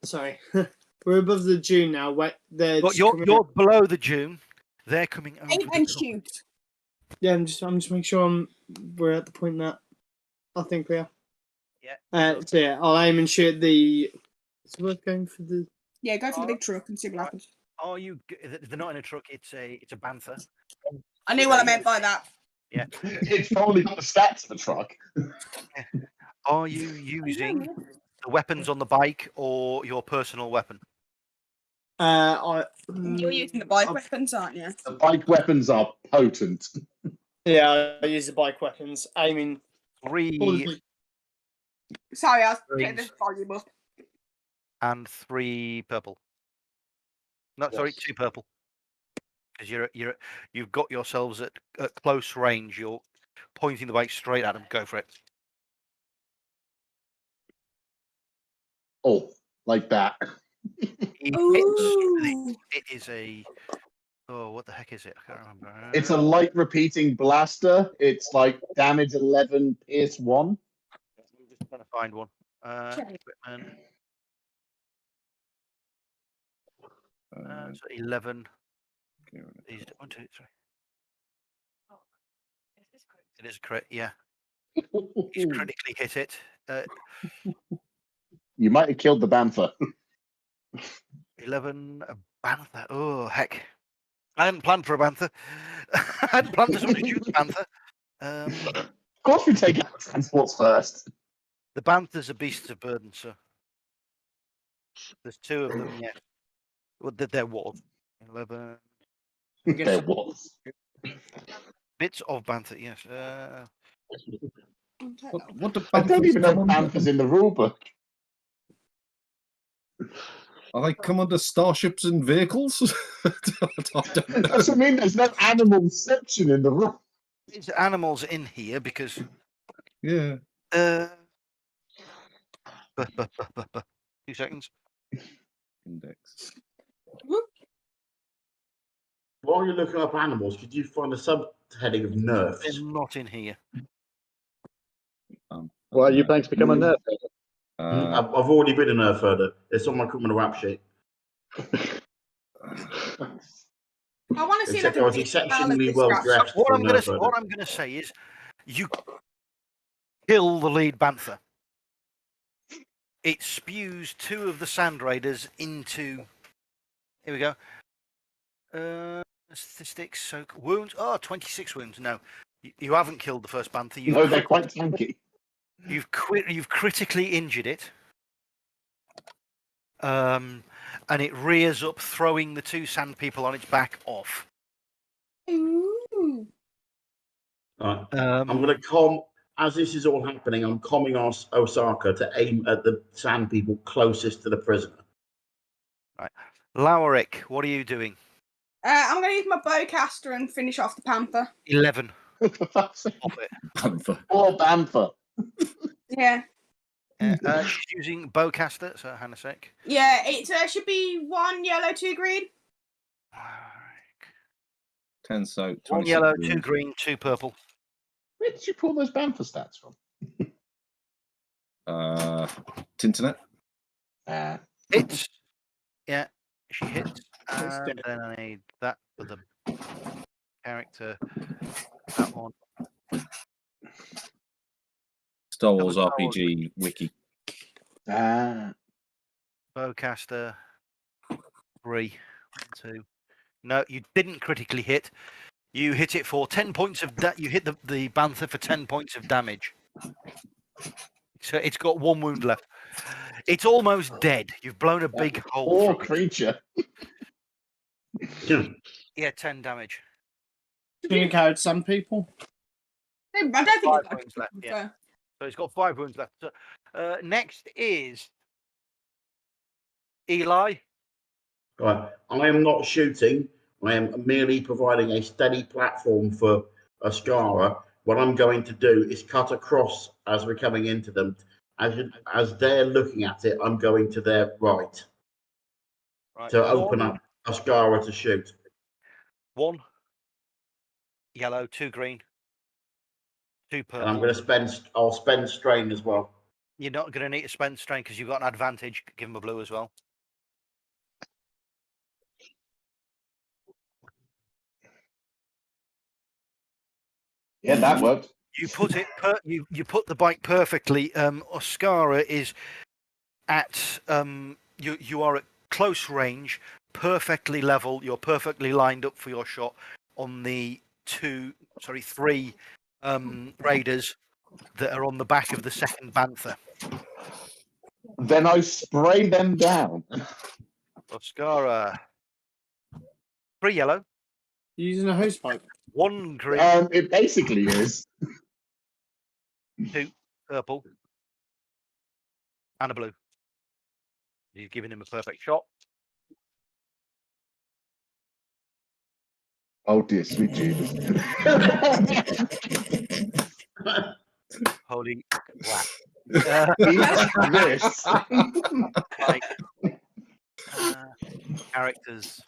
Sorry. We're above the dune now. You're below the dune. They're coming over. Aim and shoot. Yeah, I'm just making sure we're at the point that I think we are. Yeah. So yeah, I'll aim and shoot the. It's worth going for the. Yeah, go for the big truck and see what happens. Are you? They're not in a truck. It's a banther. I knew what I meant by that. Yeah. It's probably got the stats of the truck. Are you using the weapons on the bike or your personal weapon? You're using the bike weapons, aren't you? The bike weapons are potent. Yeah, I use the bike weapons. Aiming. Sorry, I was getting the volume up. And 3 purple. No, sorry, 2 purple. Because you've got yourselves at close range. You're pointing the bike straight at them. Go for it. Oh, like that. Ooh. It is a. Oh, what the heck is it? I can't remember. It's a light repeating blaster. It's like damage 11, pierce 1. I'm just trying to find one. Equipment. So 11. These 1, 2, 3. It is a crit, yeah. He's critically hit it. You might have killed the banther. 11, a banther. Oh, heck. I hadn't planned for a banther. I hadn't planned for somebody to shoot the banther. Of course we take out transports first. The banthers are beasts of burden, sir. There's 2 of them, yeah. Well, there was. 11. There was. Bits of banther, yes. What do I don't even know come banthers in the rulebook. Are they come under starships and vehicles? I don't know. That's what I mean. There's no animal section in the rule. There's animals in here because. Yeah. 2 seconds. Index. While you're looking up animals, could you find a subheading of nerfs? They're not in here. Well, are you planning to become a nerf? I've already been a nerf herder. It's on my criminal rap sheet. I want to see Except like I was a exceptionally well dressed. What for I'm a going nerf herder. to say is, You kill the lead bantha. It spews 2 of the sand raiders into. Here we go. Statistics, soak, wounds. Oh, 26 wounds. No, you haven't killed the first bantha. No, they're quite tanky. You've critically injured it. And it rears up, throwing the 2 sand people on its back off. Ooh. Right. I'm going to calm, as this is all happening, I'm calming Osaka to aim at the sand people closest to the prisoner. Right. Lowerick, what are you doing? I'm going to use my bowcaster and finish off the panther. 11. For fuck's sake. Off it. Panther. Poor Bantha. Yeah. She's using bowcaster, so hang on a sec. Yeah, it should be 1 yellow, 2 green. 10 soak, 1 26 yellow, wounds. 2 green, 2 purple. Where did you pull those Bantha stats from? Tinternet. Hits. Yeah, she hits. That's And dead. then I need that for the character. That one. Star Wars Star Wars RPG wiki. Bowcaster. 3. 1, 2. No, you didn't critically hit. You hit it for 10 points of you hit the bantha for 10 points of damage. So it's got 1 wound left. It's almost dead. You've blown a big hole. Poor Through it. creature. Yeah, 10 damage. Being carried some people. I don't think 5 it's wounds left. Yeah. So it's got 5 wounds left. So, next is Eli. Right. I am not shooting. I am merely providing a steady platform for Ascara. What I'm going to do is cut across as we're coming into them. As they're looking at it, I'm going to their right to open up Ascara to shoot. 1 yellow, 2 green, 2 purple. And I'm going to I'll spend strain as well. You're not going to need to spend strain because you've got an advantage. Give them a blue as well. Yeah, that worked. You put it. You put the bike perfectly. Oscara is at. You are at close range, perfectly level. You're perfectly lined up for your shot on the 3 raiders that are on the back of the second bantha. Then I spray them down. Oscara. 3 yellow. You're using a hose pipe. 1 green. It basically is. 2 purple. And a blue. He's giving him a perfect shot. Oh dear, sweet Jesus. Holy crap. Eat this. Like, characters.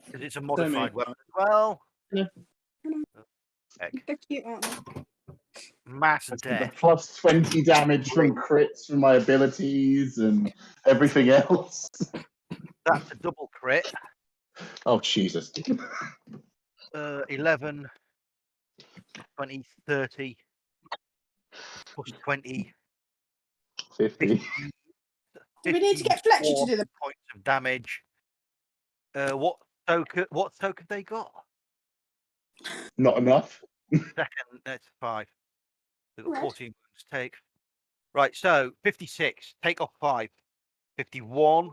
Because it's a modified weapon as well. Yeah. Heck. They're cute, aren't they? Mass The death. plus 20 damage from crits from my abilities and everything else. That's a double crit. Oh, Jesus. 11, 20, 30, plus 20, 50. Do we need to get Fletcher to do the points of damage. What soak have they got? Not enough. Second, that's 5. They've got Right. 14 wounds. Take. Right, so 56. Take off 5. 51.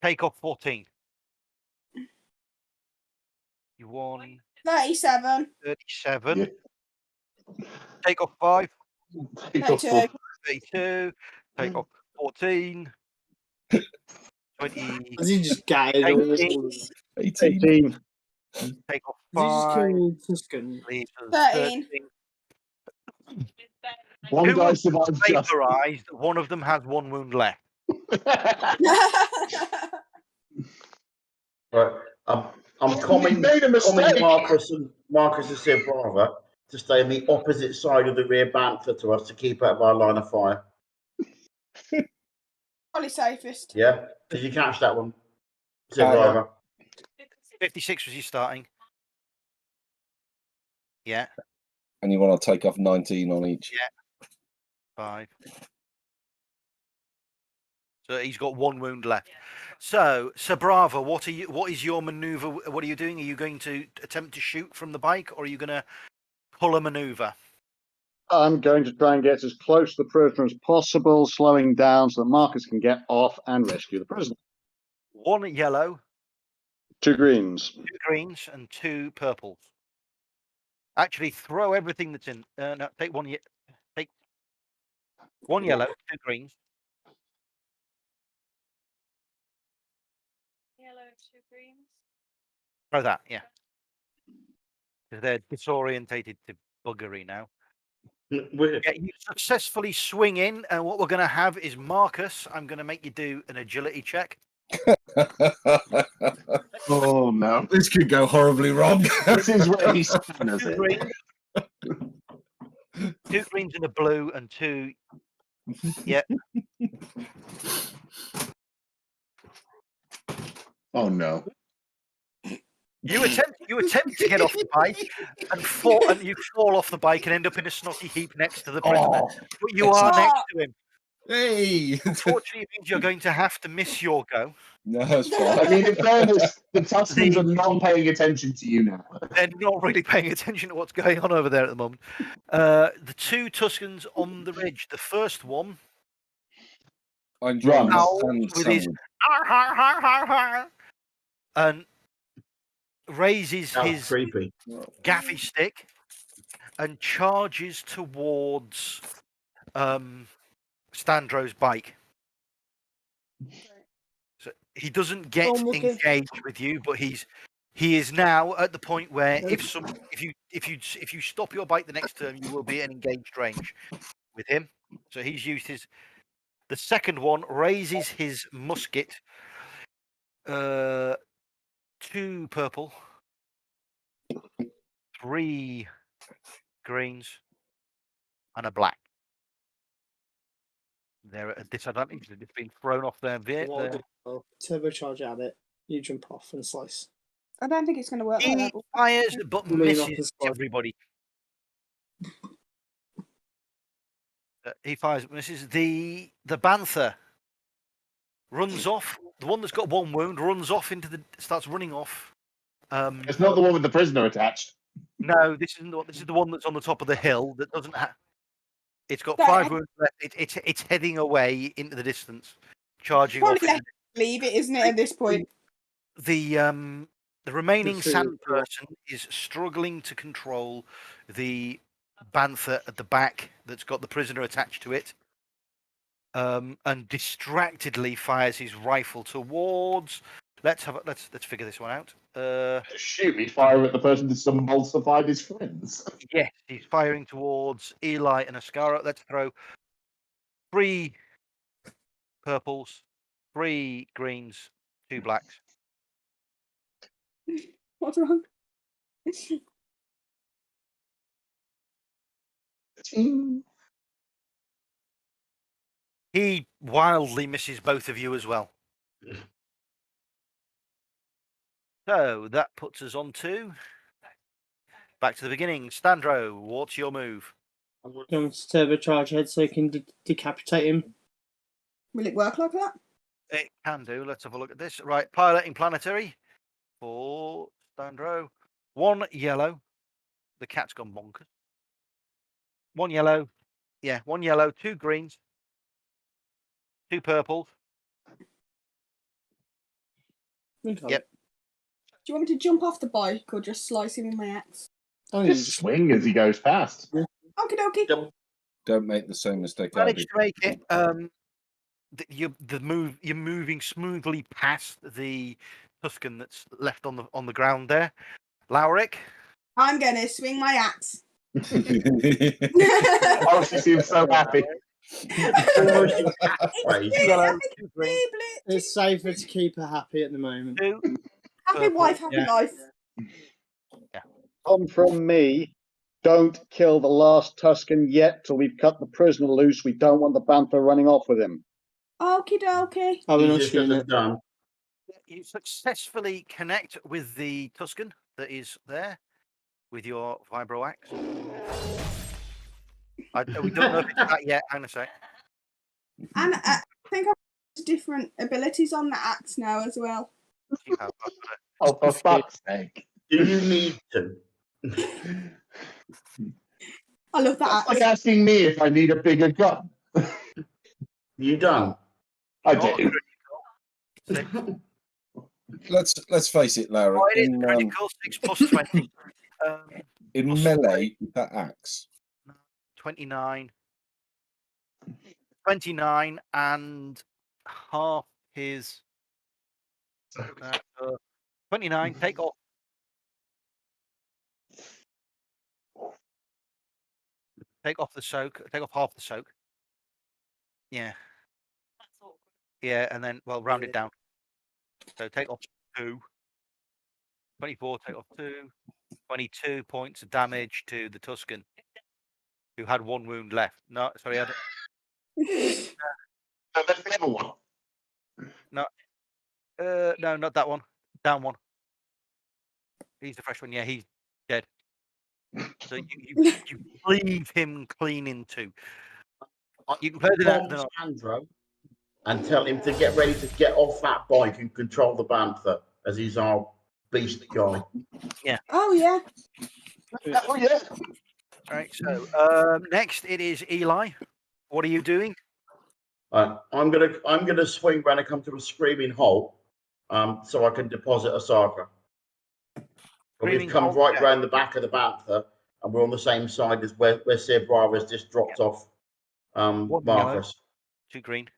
Take off 14. 51. 37? 37. Yeah. Take off 5. Take off 32. 32. Take off 14. 20. Has he just gutted all this? 18. 18. Take off Has he just 5. killed Tuscan? Leaves us 13. 13. One Two guy of them survived just. vaporized. One of them has 1 wound left. Right. I'm We calming made a mistake. Marcus and Brava to stay on the opposite side of the rear bantha to us to keep out of our line of fire. Probably safest. Yeah? Did you catch that one? Yeah. Brava. 56 was you starting. Yeah. And you want to take off 19 on each. Yeah. 5. So he's got 1 wound left. So, Sir Bravo, what is your maneuver? What are you doing? Are you going to attempt to shoot from the bike, or are you going to pull a maneuver? I'm going to try and get as close to the prisoner as possible, slowing down so that Marcus can get off and rescue the prisoner. 1 yellow, 2 greens. 2 greens, and 2 purples. Actually, throw everything that's in. No, take 1. Take 1 yellow, 2 greens. Yellow, 2 greens. Throw that, yeah. They're disorientated to buggery now. We're, Yeah, you successfully swing in, and what we're going to have is Marcus. I'm going to make you do an agility check. Oh no! This could go horribly wrong. This is where he spanners 2 it. greens, 2 greens and a blue, and 2. Yeah, Oh no! you attempt to get off the bike, and you fall off the bike and end up in a snotty heap next to the prisoner. Oh, But you are next to him. hey! Unfortunately, it means you're going to have to miss your go. No, it's I fine. mean, in fairness, the Tuscans are not paying attention to you now. They're not really paying attention to what's going on over there at the moment. The 2 Tuscans on the ridge. The first one I enjoy Run. the howls sand with his sandwich. "Har, har, har, har, har," and raises that's his creepy. gaffy stick and charges towards Standro's bike. So he doesn't get Oh, okay. engaged with you, but he is now at the point where if you stop your bike the next turn, you will be in engaged range with him. So he's used the second one raises his musket. 2 purple, 3 greens, and a black. They're at a disadvantage. They've just been thrown off their vehicle. Turbocharge at it. You jump off and slice. I don't think it's going to work like He that. but- fires but Lean off the misses side. everybody. He fires but misses. The Banther runs off. The one that's got 1 wound runs off starts running off. It's not the one with the prisoner attached. No, this is the one that's on the top of the hill that doesn't have. It's got That- 5 wounds left. It's heading away into the distance, charging off. Probably leave it, isn't it, at this point? The remaining Just sand feel- person is struggling to control the Banther at the back that's got the prisoner attached to it, and distractedly fires his rifle towards. Let's figure this one out. Shoot me, fire at the person that's emulsified his friends. Yes, he's firing towards Eli and Ascara. Let's throw 3 purples, 3 greens, 2 blacks. What's wrong? He wildly misses both of you as well. So that puts us on to back to the beginning. Standro, what's your move? Going to turbocharge head so you can decapitate him. Will it work like that? It can do. Let's have a look at this. Right, piloting planetary for Standro. 1 yellow. The cat's gone bonkers. 1 yellow. Yeah, 1 yellow, 2 greens, 2 purples. Yep. Do you want me to jump off the bike or just slice him with my axe? Just swing as he goes past. Okie dokie. Don't make the same mistake I Managed did. to make it. You're moving smoothly past the Tuscan that's left on the ground there. Lauric. I'm going to swing my axe. Oh, she seems so happy. Almost It's Right. Yellow, happy, 2 greens, It's safer to keep her happy at the moment. 2. happy wife, happy Yeah. life. Come from me. Don't kill the last Tuscan yet till we've cut the prisoner loose. We don't want the Banther running off with him. Okie dokie. Oh, we're not Easiest shooting as it. done. You successfully connect with the Tuscan that is there with your vibro axe. We don't know if it's that yet. Hang on a sec. And I think I've different abilities on the axe now as well. You have, I've got it. Oh, for fuck's sake. Do you need to? I love that That's axe. like asking me if I need a bigger gun. You don't. I Not do. critical. Let's face it, Larry. Oh, it is In, critical. 6 plus 20. in plus melee, that axe. 29. 29 and half his. 29. Take off. Take off the soak. Take off half the soak. Yeah. Yeah, and then, well, round it down. So take off 2. 24, take off 2. 22 points of damage to the Tuscan, who had 1 wound left. No, sorry, I That's the other one. no, not that one. Down one. He's the fresh one. Yeah, he's dead. So you leave him clean into. You can play Bomb that. Sandro and tell him to get ready to get off that bike and control the Bantha, as he's our beast guy. Oh yeah. Oh, yeah. All right. So next it is Eli. What are you doing? I'm gonna swing when I come to a screaming halt, so I can deposit Osaka. But we've Screaming come halt, right yeah. round the back of the Bantha, and we're on the same side as where Sir Brava's just dropped off One Marcus. 2 green,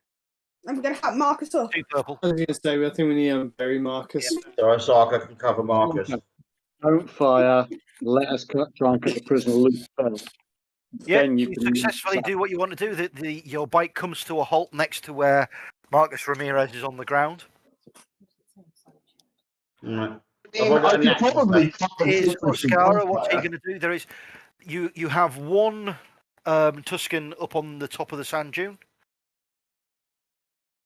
I'm gonna help Marcus up. 2 purple. I was going to say, I think we need to bury Marcus. So Osaka can cover Marcus. Don't fire. Let us try and cut the prisoner loose first. Yeah, Then you you can successfully do what you want to do. Your bike comes to a halt next to where Marcus Ramirez is on the ground. Right. I mean, I could probably cut the Is difference in Oscara, what's he gunfire. going to do? There is, you have 1 Tuscan up on the top of the sand dune,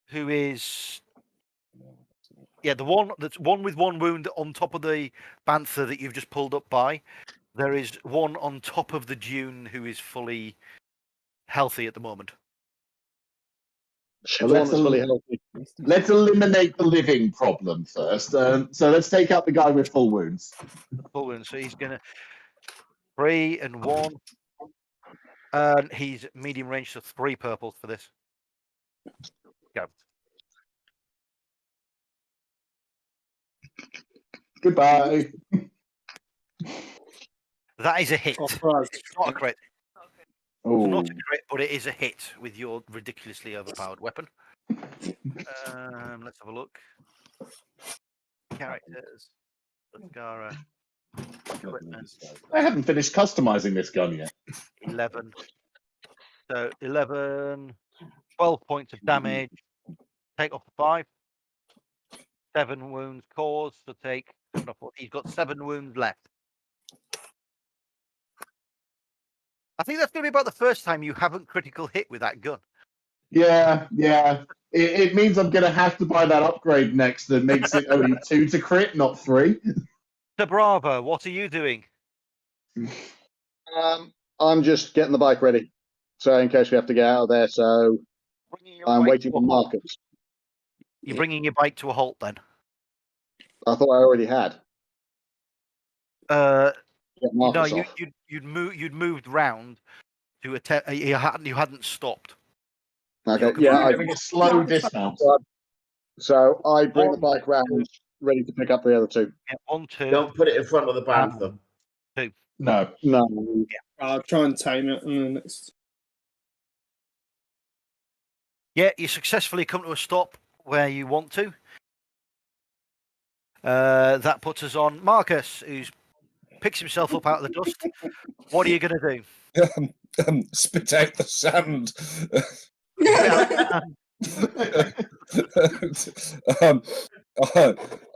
who is, the one that's one with 1 wound on top of the Bantha that you've just pulled up by. There is 1 on top of the dune who is fully healthy at the moment. The one that's fully healthy. Let's eliminate the living problem first. So let's take out the guy with full wounds. Full wound, so he's going to 3 and 1. And he's medium range, so 3 purples for this. Go. Goodbye. That is a hit. Off us. It's not a crit. Oh, It's not a crit, but it is a hit with your ridiculously overpowered weapon. Let's have a look. Characters. Oscara. Equipment. I haven't finished customizing this gun yet. 11. So 11. 12 points of damage. Take off the 5. 7 wounds caused. So take. He's got 7 wounds left. I think that's going to be about the first time you haven't critical hit with that gun. Yeah. It means I'm going to have to buy that upgrade next that makes it only 2 to crit, not 3. So Bravo, what are you doing? I'm just getting the bike ready. So in case we have to get out of there, so I'm waiting for Marcus. You're bringing your bike to a halt then? I thought I already had. Get No, Marcus off. you'd moved round to attempt. You hadn't stopped. Okay, You're yeah. Having a slow dismount. So I bring the bike round, ready to pick up the other 2. Yeah, 1, 2. Don't put it in front of the Bantha. No. No. I'll try and time it on the next. Yeah, you successfully come to a stop where you want to. That puts us on Marcus, who picks himself up out of the dust. What are you going to do? Spit out the sand.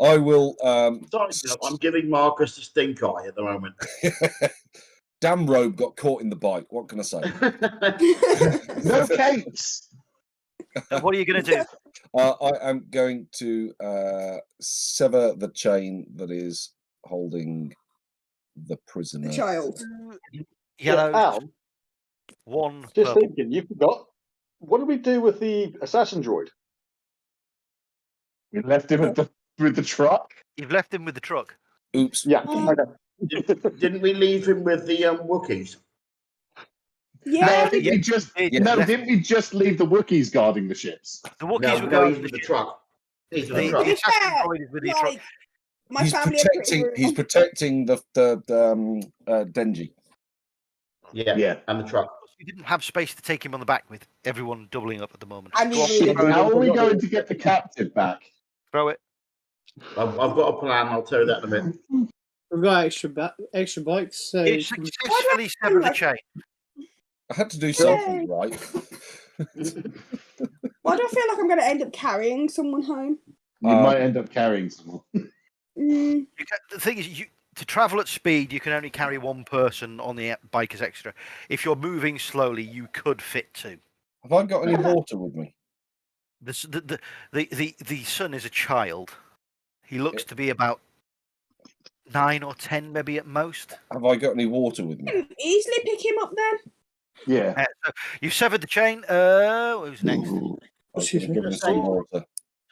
I will. Sorry, I'm giving Marcus the stink eye at the moment. Damn robe got caught in the bike. What can I say? No cakes. So what are you going to do? I am going to sever the chain that is holding The prisoner. The child. Yellow, Al, one just purple. thinking, you forgot. What do we do with the assassin droid? We left him with the truck. You've left him with the truck. Oops. Yeah. Um, Okay. Didn't we leave him with the Wookiees? Yeah, No, I think we we did. just Yeah, no. left- Didn't we just leave the Wookiees guarding the ships? The Wookiees No, were no, guarding he's with the ship. truck. He's with the The truck. To be assassin fair, droid is with the truck. like, my He's family are pretty protecting. He's rude. protecting the Denji. Yeah, Yeah. and the truck. You didn't have space to take him on the back with everyone doubling up at the moment. And Go on, you really throw it. How are we going to get the captive back? Throw it. I've got a plan. I'll tell you that in a bit. We've got extra bikes, so You successfully sever the chain. I had to do something right. Why do I feel like I'm going to end up carrying someone home? You might end up carrying someone. Mm, The thing is, to travel at speed, you can only carry one person on the bike as extra. If you're moving slowly, you could fit two. Have I got any water with me? The son is a child. He looks to be about 9 or 10, maybe at most. Have I got any water with me? can easily pick him up then. Yeah. So you've severed the chain. Who's next? I was Excuse going to me. give him some water.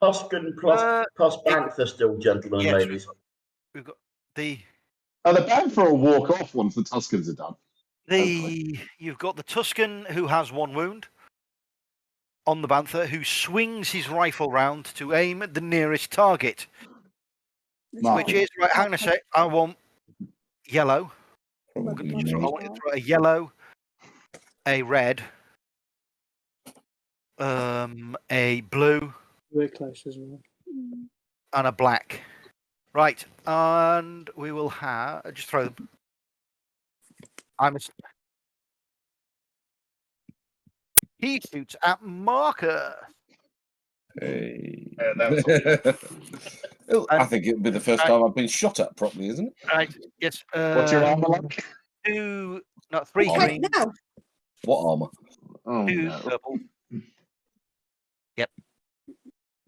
Tuscan plus Bantha still, gentlemen and yes. ladies. We've got the Oh, the Bantha will walk off once the Tuscans are done. you've got the Tuscan who has one wound on the Bantha, who swings his rifle round to aim at the nearest target, Mark. which is right. Hang on a sec. I want yellow. Probably I me. want you to throw a yellow, a red, a blue, we're close as well. and a black. Right, and we will have just throw them. He shoots at marker. Hey. Yeah, I think it'll be the first time I've been shot at properly, isn't it? Right, yes. What's your armor like? 3 Oh, Okay, green, now. What armor? Oh, 2 no. purple.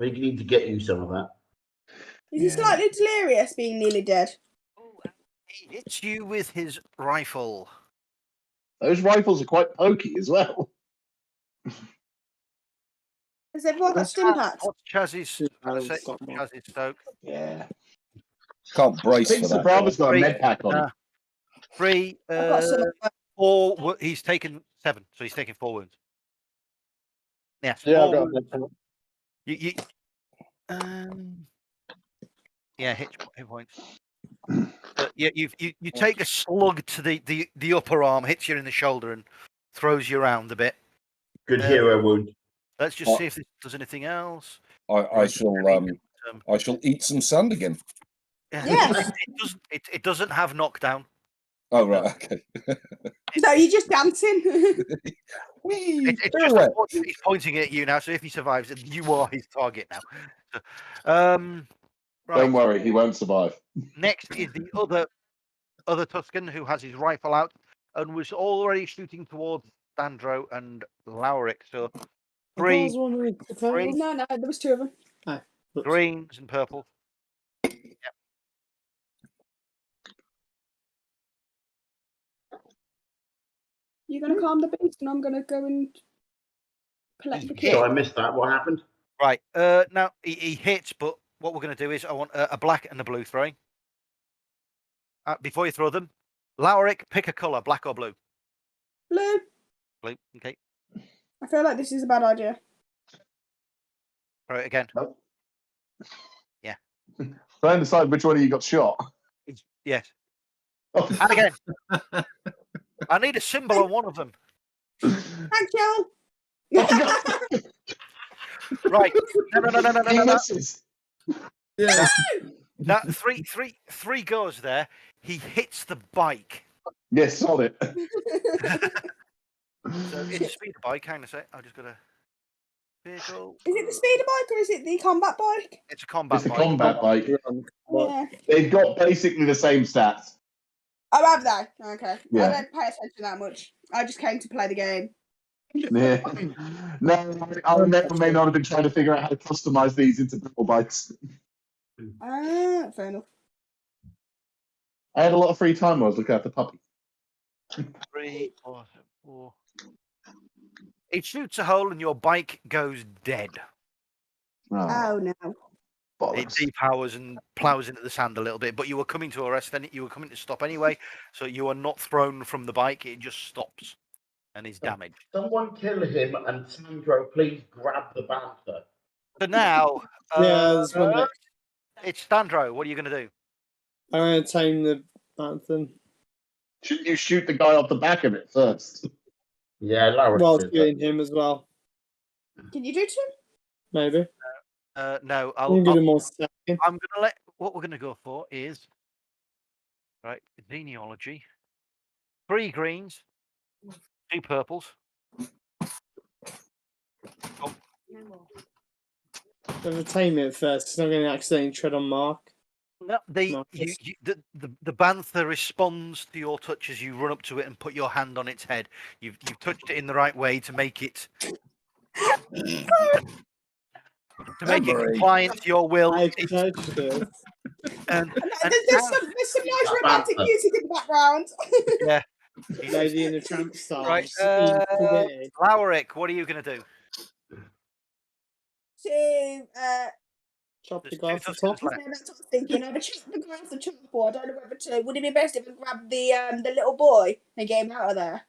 We need to get you some of that. Is he slightly delirious being nearly dead? He hits you with his rifle. Those rifles are quite pokey as well. Has everyone got What's stim packs? Chaz's got more. Chaz's soak? Yeah. Can't brace Pink for that. Brava's got a Three, med pack on him. 3, I've got some. 4. He's taken 7, so he's taken 4 wounds. Yes, Yeah, 4 I've got wounds. You hit points. But yeah, you take a slug to the upper arm, hits you in the shoulder, and throws you around a bit. Good hero wound. Let's just see if this does anything else. I shall eat some sand again. Yes. It doesn't have knockdown. Oh right, okay. No, you're just dancing. It's just Pirouette. unfortunate he's pointing at you now. So if he survives, you are his target now. So, right. Don't worry, he won't survive. Next is the other Tuscan who has his rifle out and was already shooting towards Sandro and Lauric. So I thought I was 3 wondering if I Three. was- No, there was 2 of them. Oops. greens and purple. You're going to calm the beast and I'm going to go and collect the kid. So I missed that. What happened? Right. Now he hits, but what we're going to do is I want a black and a blue throwing. Before you throw them, Lauric, pick a color, black or blue. Blue. Blue. Okay. I feel like this is a bad idea. Throw it again. Nope. Yeah. Try and decide which one of you got shot. Yes. Oh, And again. I need a symbol on one of them. Thank you. Right. No. he misses. Yeah. Now, three goes there. He hits the bike. Yes, solid. So it's a speeder bike, kind of say. I just got a vehicle. Is it the speeder bike or is it the combat bike? It's a combat It's a bike. combat bike. Yeah. They've got basically the same stats. Oh, have they? Okay. Yeah. I don't pay attention that much. I just came to play the game. Yeah. No, I may not have been trying to figure out how to customize these into battle bikes. Ah, fair enough. I had a lot of free time when I was looking after puppy. 3, 4, 4. It shoots a hole and your bike goes dead. Oh no. It Bollocks. depowers and plows into the sand a little bit, but you were coming to arrest, then you were coming to stop anyway, so you are not thrown from the bike. It just stops and is damaged. Someone kill him, and Sandro, please grab the Bantha. So now, Yeah, there's one next. it's Sandro. What are you going to do? I'm going to tame the Bantham. Shouldn't you shoot the guy off the back of it first? Yeah, Laura While did that. shooting him as well. Can you do two? Maybe. No, I'm going to do more second. I'm going to let. What we're going to go for is right genealogy. 3 greens, 2 purples. I'm going to tame it first because I'm going to accidentally tread on Mark. No, the Marcus. the bantha responds to your touch as you run up to it and put your hand on its head. You've touched it in the right way to make it compliant to your will. I touched it. And There's some nice romantic music in the background. yeah, Lady in the Tramp song. right. Today. Lowrick, what are you going to do? To Chop There's the 2 guy off the Tuskens top. left. yeah, that's what I was thinking. I've chopped the grass and chopper. I don't know whether to. Would it be best if I grabbed the little boy and get him out of there?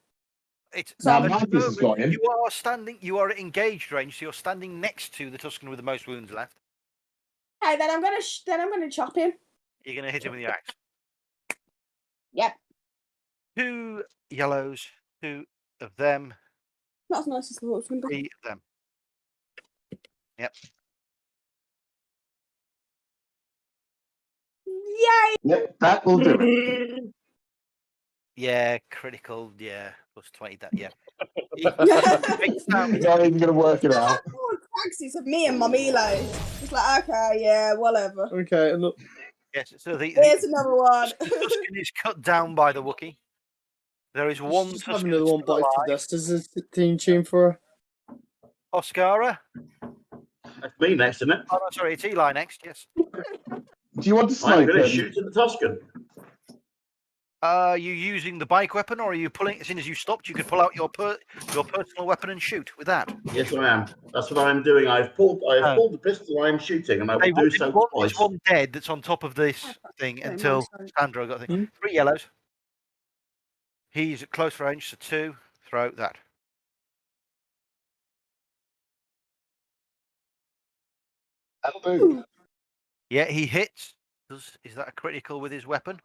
It's Now, at the Marcus has got moment, him. You are engaged range, so you're standing next to the Tuscan with the most wounds left. Hey, then I'm gonna chop him. You're going to hit him with your axe. Yep. 2 yellows, 2 of them, Not as nice as the horse 3 of them. Yep. Yay! Yep, that will do it. Yeah, critical. Yeah, plus 20. That yeah. It's Not even going to work it out. taxis of me and my Milo. It's like, okay, yeah, whatever. Okay, and look, Yes. So Here's another one. Tuscan is cut down by the Wookiee. There is one just have Tuscan another one still bite for alive. dust as a theme tune for her. Oscara. That's me next, isn't it? Oh no, sorry, it's Eli next. Yes. Do you want to I'm snipe going to him? shoot at the Tuscan. Are you using the bike weapon, or are you pulling? As soon as you stopped, you could pull out your personal weapon and shoot with that. Yes, I am. That's what I'm doing. I have pulled the pistol. I am shooting, and I will do so twice. There's one dead that's on top of this thing Sorry, until sorry. Sandro got the thing. 3 yellows. He's at close range, so 2. Throw that. That'll do. Yeah, he hits. Is that a critical with his weapon?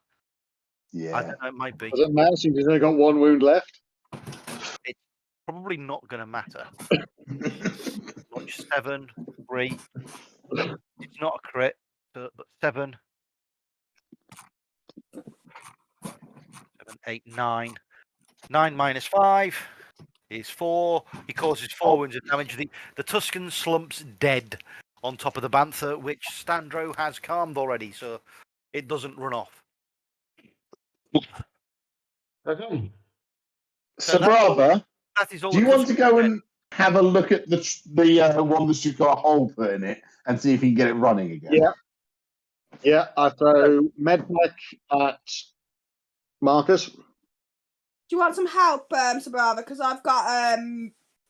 I Yeah. don't know. It might be. Does it matter since he's only got 1 wound left? Probably not going to matter. Launch 7, 3. It's not a crit, but 7. 7, 8, 9. 9 minus 5 is 4. He causes 4 wounds of damage. The Tuscan slumps dead on top of the Bantha, which Standro has calmed already, so it doesn't run off. Okay. So Sabrava, That is all. do you the want to Tuscan go dead. and have a look at the one that's just got a hole put in it and see if you can get it running again? Yeah. Yeah, I throw medpack at Marcus. Do you want some help, Sabrava? Because I've got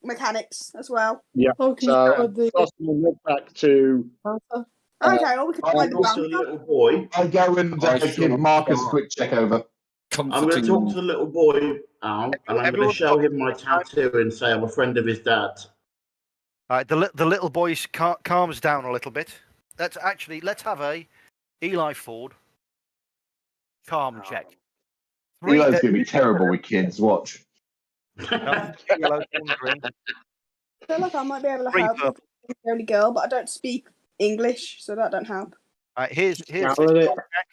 mechanics as well. Yeah. Oh, can So you I'm add the tossing the medpack to Bantha? Okay, well, we can I find the Talk to the Bantha. little boy. I go and I give shall Marcus a start quick check over. I'm going to comforting. talk to the little boy, Al, and I'm going to Everyone show talk him my at the same time. tattoo and say I'm a friend of his dad. Right, the little boy calms down a little bit. Let's have a Eli Ford calm check. Eli's going to be terrible with kids. Watch. No, 2 yellows, 1 green. I feel like I might be able to 3 help. purple. I'm the only girl, but I don't speak English, so that don't help. Right, here's Now the let it- calm check.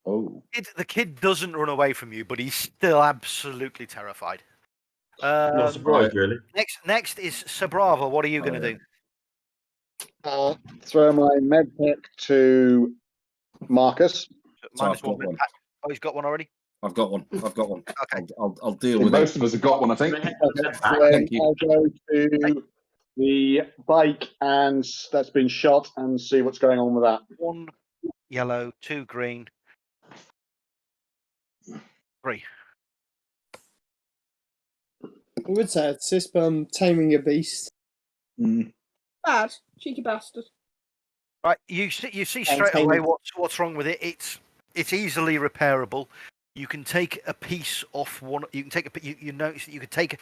Oh. The kid doesn't run away from you, but he's still absolutely terrified. Not surprised, really. Next is Sabrava. What are you going to do? throw my medpack to Marcus. Minus I've got 1 one. pack. Oh, he's got one already. I've got one. Okay. I'll deal with it. Most of us have got one, I think. Okay, Thank you. I'll go to the bike and that's been shot and see what's going on with that. 1 yellow, 2 green, 3. I would say assist, but I'm taming a beast. Bad. Cheeky bastard. Right, you see straight away what's wrong with it. It's easily repairable. You can take a piece off one. You can take you notice that you could take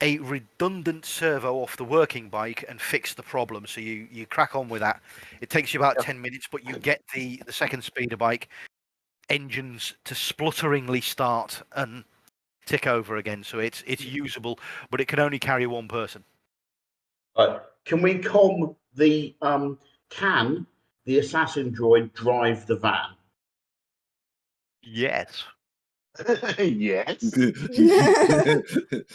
a redundant servo off the working bike and fix the problem. So you crack on with that. It takes you about 10 minutes, but you get the second speeder bike engines to splutteringly start and tick over again. So it's usable, but it can only carry one person. Right. Can we can the assassin droid drive the van? Yes. Yes.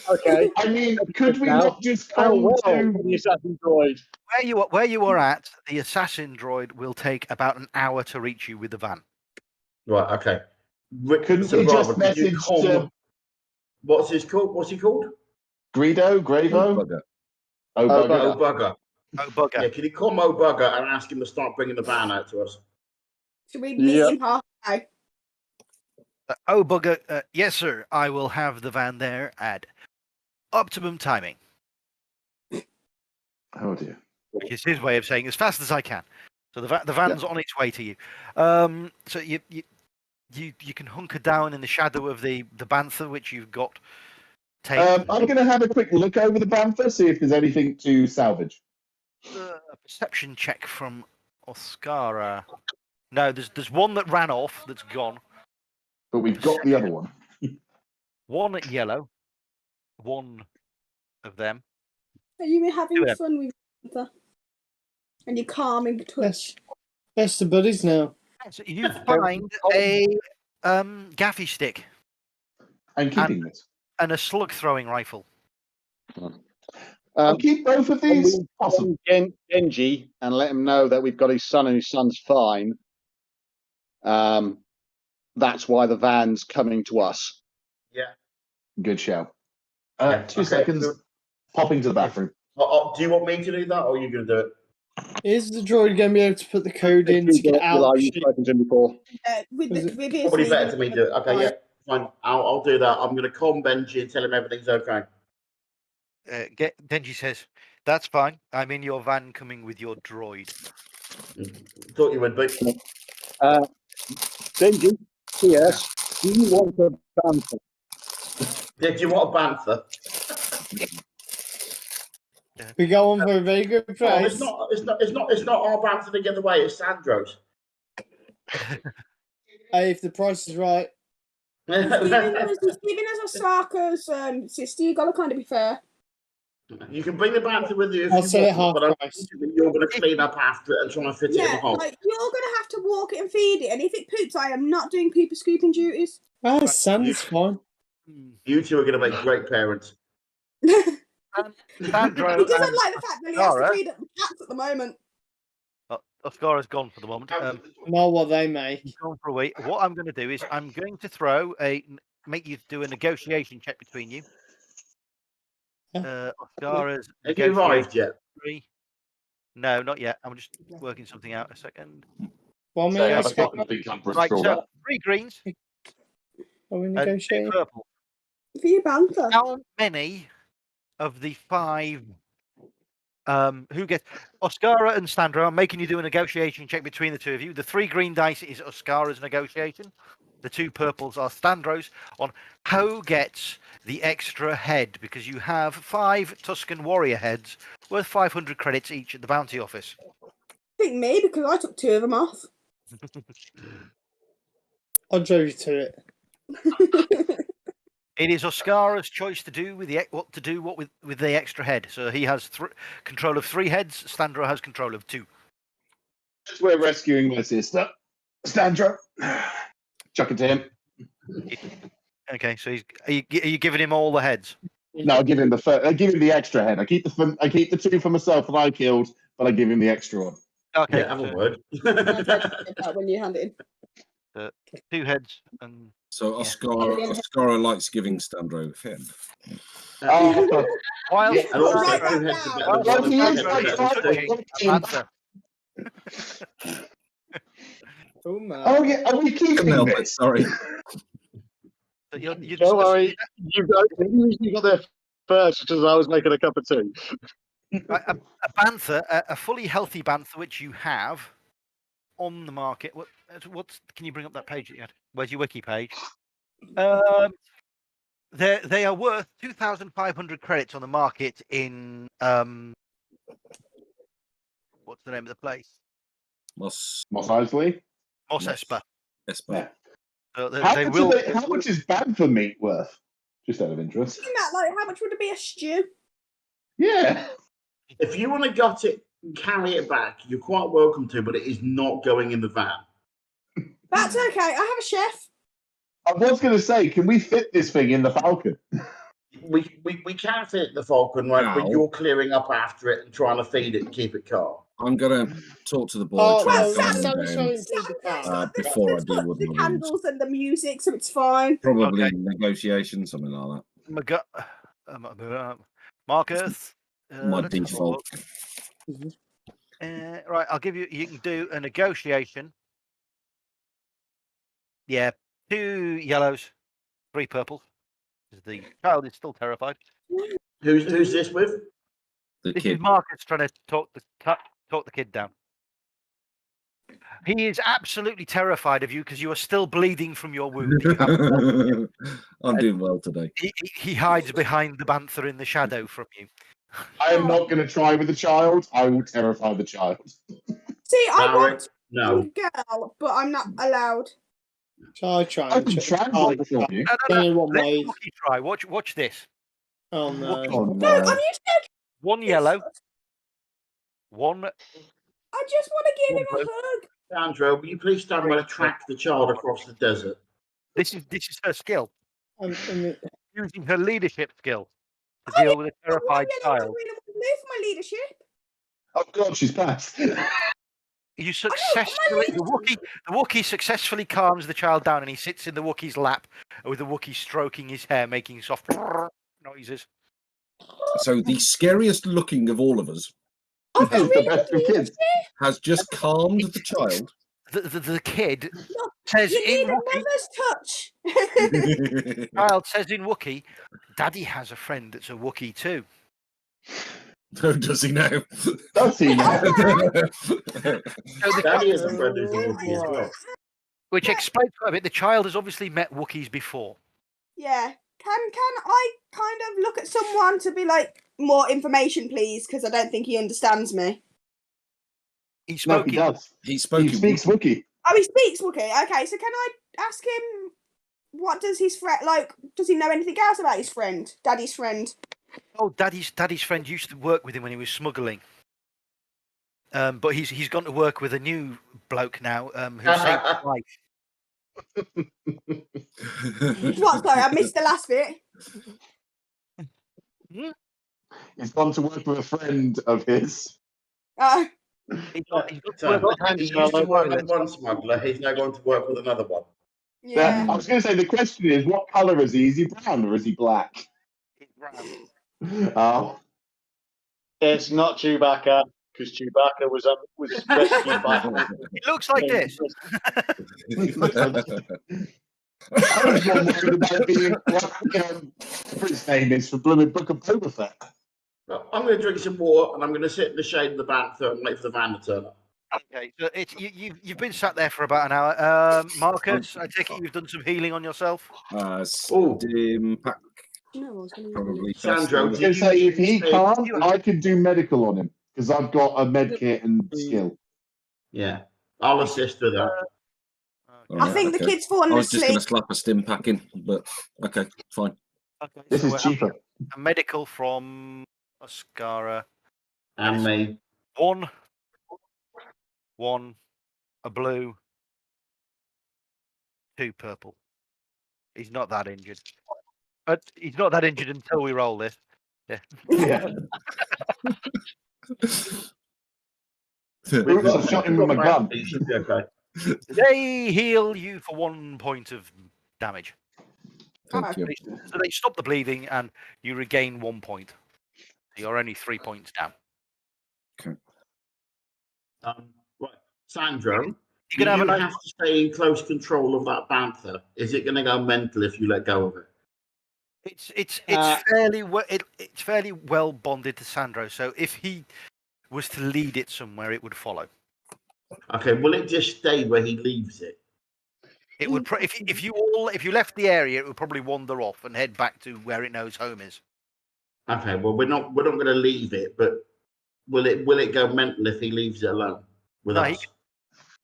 Okay. I mean, could we Now, not just How come well to? can the assassin droid? Where you are at, the assassin droid will take about an hour to reach you with the van. Right. Okay. Couldn't we just message to What's he called? Greedo, Gravo? Bugger. Oh, Oh, bugger. Oh, bugger. Oh bugger! Yeah, can you call Mo Bugger and ask him to start bringing the van out to us? Should we meet him halfway? Oh bugger! Yes, sir. I will have the van there at optimum timing. Oh dear. Which is his way of saying as fast as I can. So the van's on its way to you. So you can hunker down in the shadow of the bantha which you've got tamed. I'm going to have a quick look over the bantha, see if there's anything to salvage. A perception check from Oscara. No, there's one that ran off that's gone. But we've got the other one. 1 yellow. 1 of them. Are you having Do it. fun with Panther? And you're calming the twitch. Best of buddies now. So you find a gaffy stick I'm keeping this. and a slug throwing rifle. I'll keep both of these. Awesome. Genji and let him know that we've got his son and his son's fine. That's why the van's coming to us. Yeah. Good shout. Yeah, 2 okay, seconds. good. Popping to the bathroom. Do you want me to do that, or are you going to do it? Is the droid going to be able to put the code in to get out? You've spoken to him before. With Was the it previously, Probably better to me do it. Okay, yeah, fine. I'll do that. I'm going to call Benji and tell him everything's okay. Denji says, "That's fine. I'm in your van, coming with your droid." Thought you would be. Benji, yes. Do you want a bantha? Yeah, do you want a bantha? We got one for a very good Oh, price. it's not our bantha to get away. It's Sandro's. Hey, if the price is right. Steven as Osaka's sister, you gotta kind of be fair. You can bring the bantha with you if I'll you sell it want, half but price. you're going to clean up after it and try and fit it in the Yeah, hole. like you're gonna have to walk it and feed it, and if it poops, I am not doing pooper scooping duties. Ah, Sand's fine. You two are going to make great parents. Sandro He doesn't and like the fact that he has to Oscara. feed up the cats at the moment. Oscara's gone for the moment. Not what they make. He's gone for a week. What I'm going to do is I'm going to make you do a negotiation check between you. Oscara's Have you arrived yet? 3. No, not yet. I'm just working something out a second. Well, me, Say, I have a Oscar, couple of big numbers Right, drawn so up. 3 greens are we and 2 negotiating? purple. For your banter. How many of the 5 who gets Oscara and Sandro? I'm making you do a negotiation check between the two of you. The 3 green dice is Oscara's negotiation. The 2 purples are Sandro's on who gets the extra head, because you have 5 Tuscan warrior heads worth 500 credits each at the bounty office. I think me, because I took 2 of them off. I drove you to it. It is Oscara's choice to do with with the extra head. So he has control of 3 heads. Sandro has control of 2. We're rescuing my sister. Sandro. Chuck it to him. Okay, so are you giving him all the heads? No, I give him the extra head. I keep the 2 for myself that I killed, but I give him the extra one. Okay, Yeah, have a word. When you hand it in. 2 heads and So Yeah. Oscara likes giving Standro him. While Yeah. And also, Write that two heads are down. better While than one, and he two is heads are like better trying than to- two. Panther. Oh my. Oh yeah, are we Couldn't keeping help it, this? sorry. So you're Don't worry, you got there first because I was making a cup of tea. A bantha, a fully healthy bantha, which you have on the market. What's? Can you bring up that page that you had? Where's your wiki page? They are worth 2,500 credits on the market in what's the name of the place? Moss Mos Eisley? Mos Yes. Espa. Espa. Yeah. So How they much, will. how much is bantha meat worth? Just out of interest. Isn't that like how much would it be a stew? Yeah. If you want to gut it and carry it back, you're quite welcome to, but it is not going in the van. That's okay. I have a chef. I was going to say, can we fit this thing in the Falcon? We can fit the Falcon, right? But Now- you're clearing up after it and trying to feed it and keep it calm. I'm gonna talk to the boy, Oh, try Well, and no, calm Sam, him Sam down. is showing through the car. Before I Let's deal put with the my wounds. candles and the music, so it's fine. Probably Okay. negotiation, something like Marcus. that. My let's have a default. look. Right, I'll give you. You can do a negotiation. Yeah, 2 yellows, 3 purples. The child is still terrified. Who's this with? The This kid. is Marcus trying to talk the kid down. He is absolutely terrified of you because you are still bleeding from your wound. You have, I'm doing well today. he hides behind the bantha in the shadow from you. I am not going to try with the child. I will terrify the child. See, I Barry? want No. a girl, but I'm not allowed. So I try I and can check. translate for you. No. Only one Let way. Wookie try. Watch this. Oh no. Oh, No, no. I'm used to it. 1 yellow. 1. I just want to give him a One hug. Sandra, will you please stand by to track the child across the desert? This is her skill, I'm using her leadership skill to Oh, deal with a But one terrified yellow child. green and one blue for my leadership. Oh, God, she's passed. You successfully the Wookiee successfully calms the child down, and he sits in the Wookiee's lap with the Wookiee stroking his hair, making soft noises. So the scariest looking of all of us I've got It's the really best good of kids. has just calmed the child. The kid Look, says You need in a Wookiee, mother's touch. child says in Wookiee, Daddy has a friend that's a Wookiee too. Oh, does he now? Does he now? So the Daddy child, is a friend who's a Wookiee as well. which explains quite a bit. The child has obviously met Wookiees before. Yeah. Can I kind of look at someone to be like, more information, please? Because I don't think he understands me. He No, spoke he in does. He spoke He in speaks Wookiee. Wookiee. Oh, he speaks Wookiee. Okay, so can I ask him what does his friend like? Does he know anything else about his friend, Daddy's friend? Oh, Daddy's friend used to work with him when he was smuggling. But he's gone to work with a new bloke now who saved his life. What? Sorry, I missed the last bit. He's gone to work with a friend of his. He's got to So, work with he used to work with one smuggler. He's now going to work with another one. Yeah. I was going to say, the question is, what colour is he? Is he brown or is he black? Oh, It's not Chewbacca because Chewbacca was rescued by. It looks like this. I was more worried about being whatever his name is for Blooming Book of Boba Fett. Well, I'm going to drink some water and I'm going to sit in the shade of the bantha and wait for the van to turn up. Okay, so you've been sat there for about an hour. Marcus, I take it you've done some healing on yourself. Stim pack, probably. Sandro, I was going to say, if he can't, you- I can do medical on him because I've got a med kit and skill. Yeah, I'll assist with that. I think the kid's fallen I was just going asleep. to slap a stim pack in, but okay, fine. Okay, This so is we're cheaper. having a medical from Oscara. And me. One, a blue, 2 purple. He's not that injured. He's not that injured until we roll this. Yeah. Yeah. We've I shot him with my gun. He should be okay. They heal you for 1 point of damage. Thank you. So they stop the bleeding, and you regain 1 point. So you're only 3 points down. Right, Sandro, You do can have a you nice. have to stay in close control of that bantha? Is it going to go mental if you let go of it? It's Uh, it's fairly well bonded to Sandro. So if he was to lead it somewhere, it would follow. Okay, will it just stay where he leaves it? It would if you left the area, it would probably wander off and head back to where it knows home is. Okay, well we're not going to leave it, but will it go mental if he leaves it alone with No, us?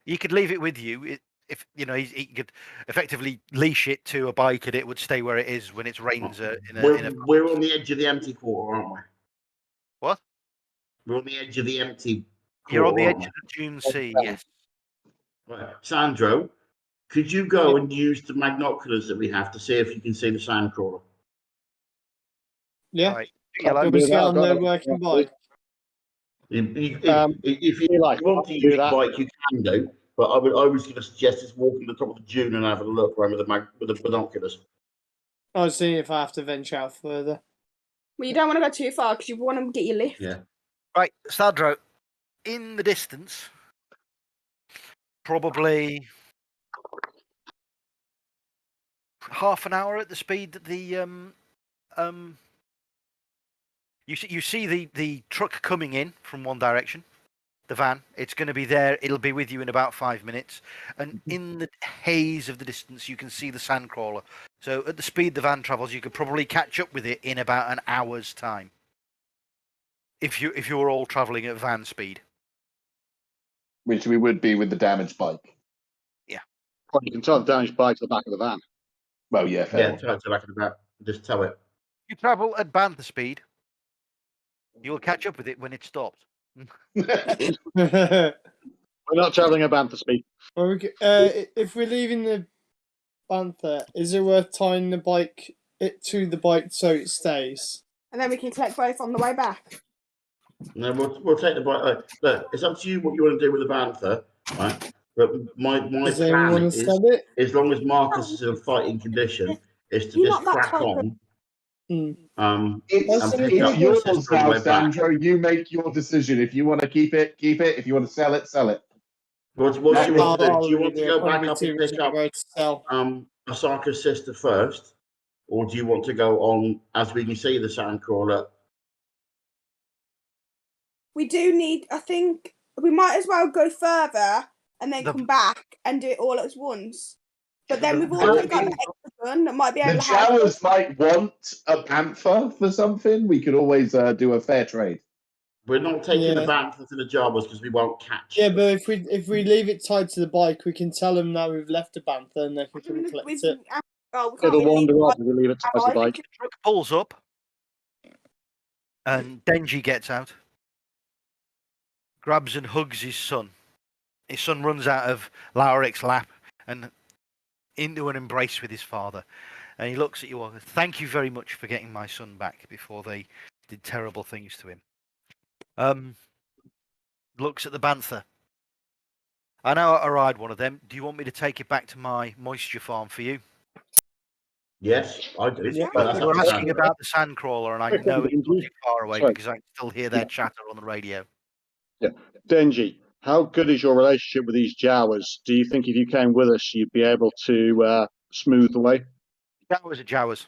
You could leave it with you. If you know, he could effectively leash it to a bike, and it would stay where it is when it's rains. We're on the edge of the empty quarter, aren't we? What? We're on the edge of the empty You're on quarter, the edge aren't of the Dune Sea. Yes. we? Right, Sandro, could you go and use the magnoculars that we have to see if you can see the sandcrawler? yeah. Right. I Yellow. can Do you do see that. it I've on got the it. working bike? If you like, want to I can use do your that. bike, you can do. But I was going to suggest is walking to the top of the dune and having a look around with the binoculars. I'll see if I have to venture out further. Well, you don't want to go too far because you want to get your lift. Yeah. Right, Sandro. In the distance, probably half an hour at the speed that you see the truck coming in from one direction, the van. It's going to be there. It'll be with you in about 5 minutes. And in the haze of the distance, you can see the sandcrawler. So at the speed the van travels, you could probably catch up with it in about an hour's time. If you were all traveling at van speed. Which we would be with the damaged bike. Well, you can tell the damaged bike to the back of the van. Well, yeah, fair. Yeah, try to like about just tow it. If you travel at bantha speed, you'll catch up with it when it stops. We're not travelling at Bantha speed. Well, if we're leaving the Bantha, is it worth tying the bike to the bike so it stays? And then we can collect both on the way back. No, we'll take the bike. Look, it's up to you what you want to do with the bantha, right? But my Does anyone plan want to is, sell it? as long as Marcus is in fighting condition, is to You're just not that crack type of- on. Hmm. It's, And That's pick it's up okay. your yours sister on the now, way back. Sandro. You make your decision. If you want to keep it, keep it. If you want to sell it, sell it. What do you want to do? Do you want to go Probably back up too and risky pick up to sell. Osaka's sister first, or do you want to go on as we can see the sandcrawler? We do need. I think we might as well go further and then come back and do it all at once. But then we've also got the extra gun that might be The able to help us. Jawas might want a panther for something. We could always do a fair trade. We're not taking the Yeah. bantha to the Jawas because we won't catch. Yeah, them. but if we leave it tied to the bike, we can tell them that we've left the Bantha and they can come and collect it. Oh, we can't It'll really wander leave off if we leave it tied to the bike. The truck pulls up, and Denji gets out, grabs and hugs his son. His son runs out of Lauric's lap and into an embrace with his father. And he looks at you all. Thank you very much for getting my son back before they did terrible things to him. Looks at the Bantha. I know I ride one of them. Do you want me to take it back to my moisture farm for you? Yes, I do. Yeah. But that's You were up to asking Sandro. about the sandcrawler, and I Quick know one, it's not Denji. too far away Sorry. because I can still hear their chatter on the radio. Denji, how good is your relationship with these Jawas? Do you think if you came with us, you'd be able to smooth the way? Jawas are Jawas.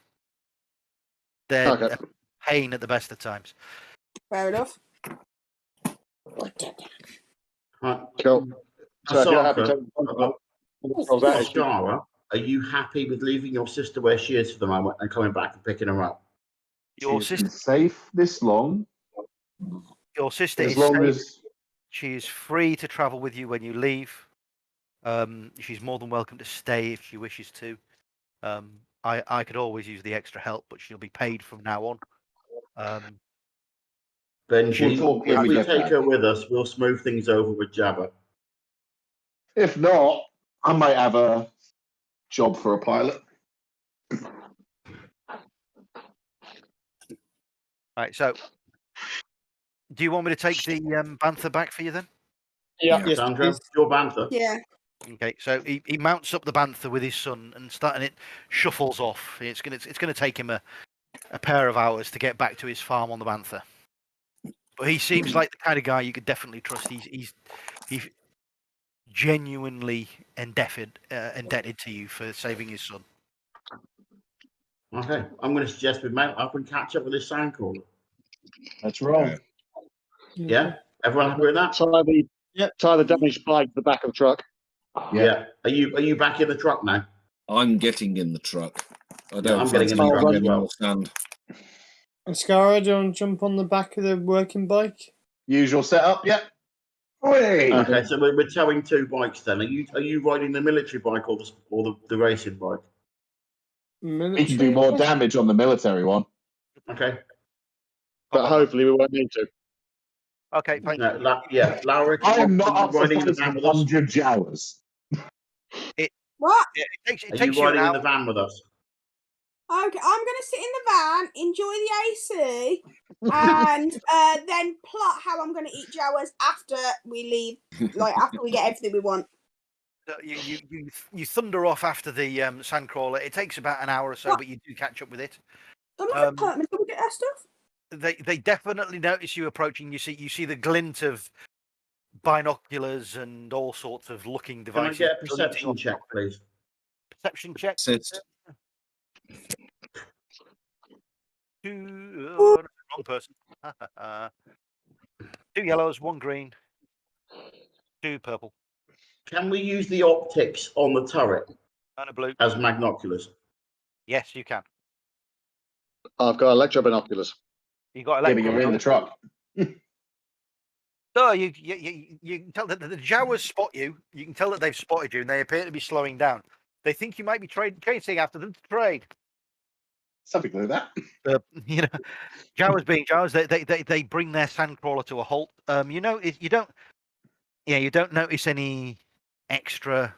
They're Okay. a pain at the best of times. Fair enough. Right. Cool. So if you're happy Osaka, to that issue. Oshara, are you happy with leaving your sister where she is for the moment and coming back and picking her up? Your She's been sister, safe this long. your sister As is long safe. as She is free to travel with you when you leave. She's more than welcome to stay if she wishes to. I could always use the extra help, but she'll be paid from now on. Benji, We'll talk when if we we get take back. her with us, we'll smooth things over with Jabba. if not, I might have a job for a pilot. Right, so do you want me to take the Bantha back for you then? Yeah. Yes, Sandro, please. your bantha. Yeah. Okay, so he mounts up the Bantha with his son and it shuffles off. It's gonna take him a pair of hours to get back to his farm on the Bantha. But he seems like the kind of guy you could definitely trust. He's genuinely indebted to you for saving his son. Okay, I'm going to suggest we mount up and catch up with this sandcrawler. Let's roll. Yeah, everyone happy with that? Tie the damaged bike to the back of the truck. Yeah. Are you back in the truck now? I'm getting in the truck. I don't I'm getting in fancy the truck running as any well. more sand. And Scara, do you want to jump on the back of the working bike? Usual setup. Yep. Wait. Okay, so we're towing 2 bikes then. Are you riding the military bike or the racing bike? We can do more damage on the military one. Okay. But hopefully we won't need to. Okay, thank you. Laura, I am not are up you for riding in the fighting van with us? 100 Jawas. What? Yeah, it takes Are you you an riding in hour. the van with us? Okay, I'm going to sit in the van, enjoy the AC, and then plot how I'm going to eat Jawas after we leave, like after we get everything we want. You thunder off after the sandcrawler. It takes about an hour or so, What? but you do catch up with it. I'm not apartment. Can we get our stuff? They definitely notice you approaching. You see the glint of binoculars and all sorts of looking Can I devices. get a perception check, please? Perception check. Assist. Wrong person. 2 yellows, 1 green, 2 purple, Can we use the optics on the turret and a blue. as magnoculars? Yes, you can. I've got electro binoculars. You got Yeah, but you're in the truck. No, you can tell that the Jawas spot you. You can tell that they've spotted you, and they appear to be slowing down. They think you might be chasing after them to trade. Something like that. Jawas being Jawas, they bring their sandcrawler to a halt. You don't notice any extra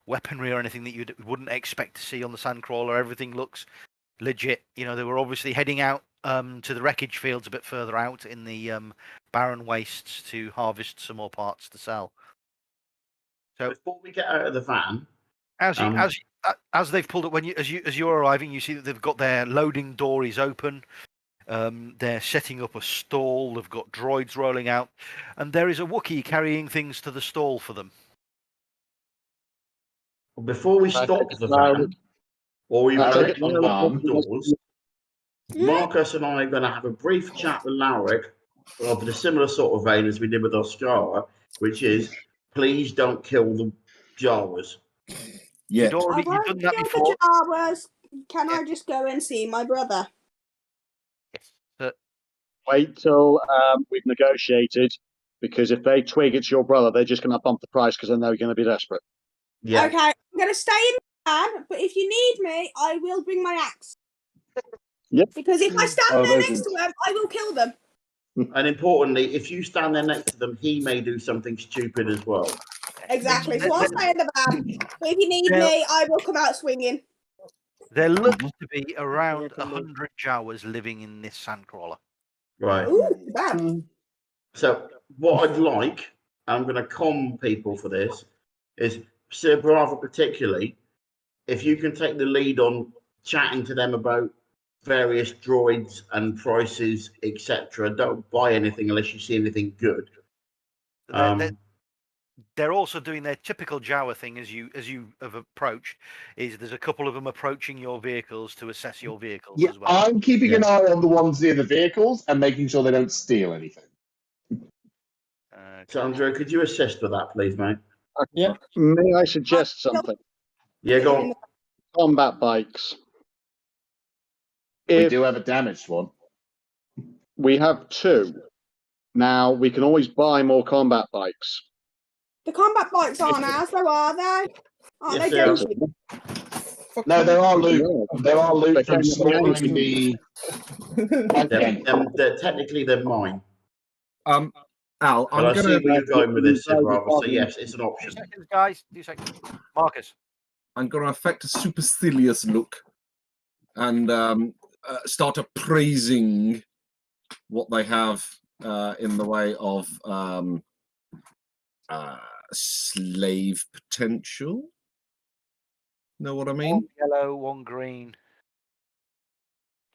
weaponry or anything that you wouldn't expect to see on the sandcrawler. Everything looks legit. They were obviously heading out to the wreckage fields a bit further out in the barren wastes to harvest some more parts to sell. So before we get out of the van, as they've pulled up, as you're arriving, you see that they've got their loading door is open. They're setting up a stall. They've got droids rolling out, and there is a Wookiee carrying things to the stall for them. before we stop the van, or we Alaric, on the doors, Marcus and I are going to have a brief chat with Lauric of the similar sort of vein as we did with Oscara, which is, please don't kill the Jawas. Yeah. You've done that Kill before. the Jawas. Can I just go and see my brother? Yes. Wait till we've negotiated, because if they twig it's your brother, they're just going to bump the price because they know you're going to be desperate. Yeah. Okay, I'm going to stay in the van, but if you need me, I will bring my axe. Yep. Because if I stand there next to them, I will kill them. And importantly, if you stand there next to them, he may do something stupid as well. Exactly. So I'll stay in the van. But if you need me, I will come out swinging. There looks to be around 100 Jawas living in this sandcrawler. Right. Ooh, bad. So what I'd like, I'm going to con people for this, is Sir Brava particularly, if you can take the lead on chatting to them about various droids and prices, etc. Don't buy anything unless you see anything good. They're also doing their typical Jawa thing as you have approached. Is there's a couple of them approaching your vehicles to assess your vehicles as well. I'm keeping an eye on the ones near the vehicles and making sure they don't steal anything. Sandro, could you assist with that, please, mate? Yeah. May I suggest something? Yeah, go on. Combat bikes. We do have a damaged one. We have 2. Now, we can always buy more combat bikes. The combat bikes aren't ours, though, are they? Aren't Yes, they they are. dangerous? No, there are loot. There are loot from But slaughtering the. They're technically they're mine. Al, But I'm I see gonna where you're going with this, Sir Brava. So yes, it's an option. 2 seconds, guys. 2 seconds. Marcus. I'm gonna affect a supercilious look and start appraising what they have in the way of slave potential. Know what I mean? One yellow, one green,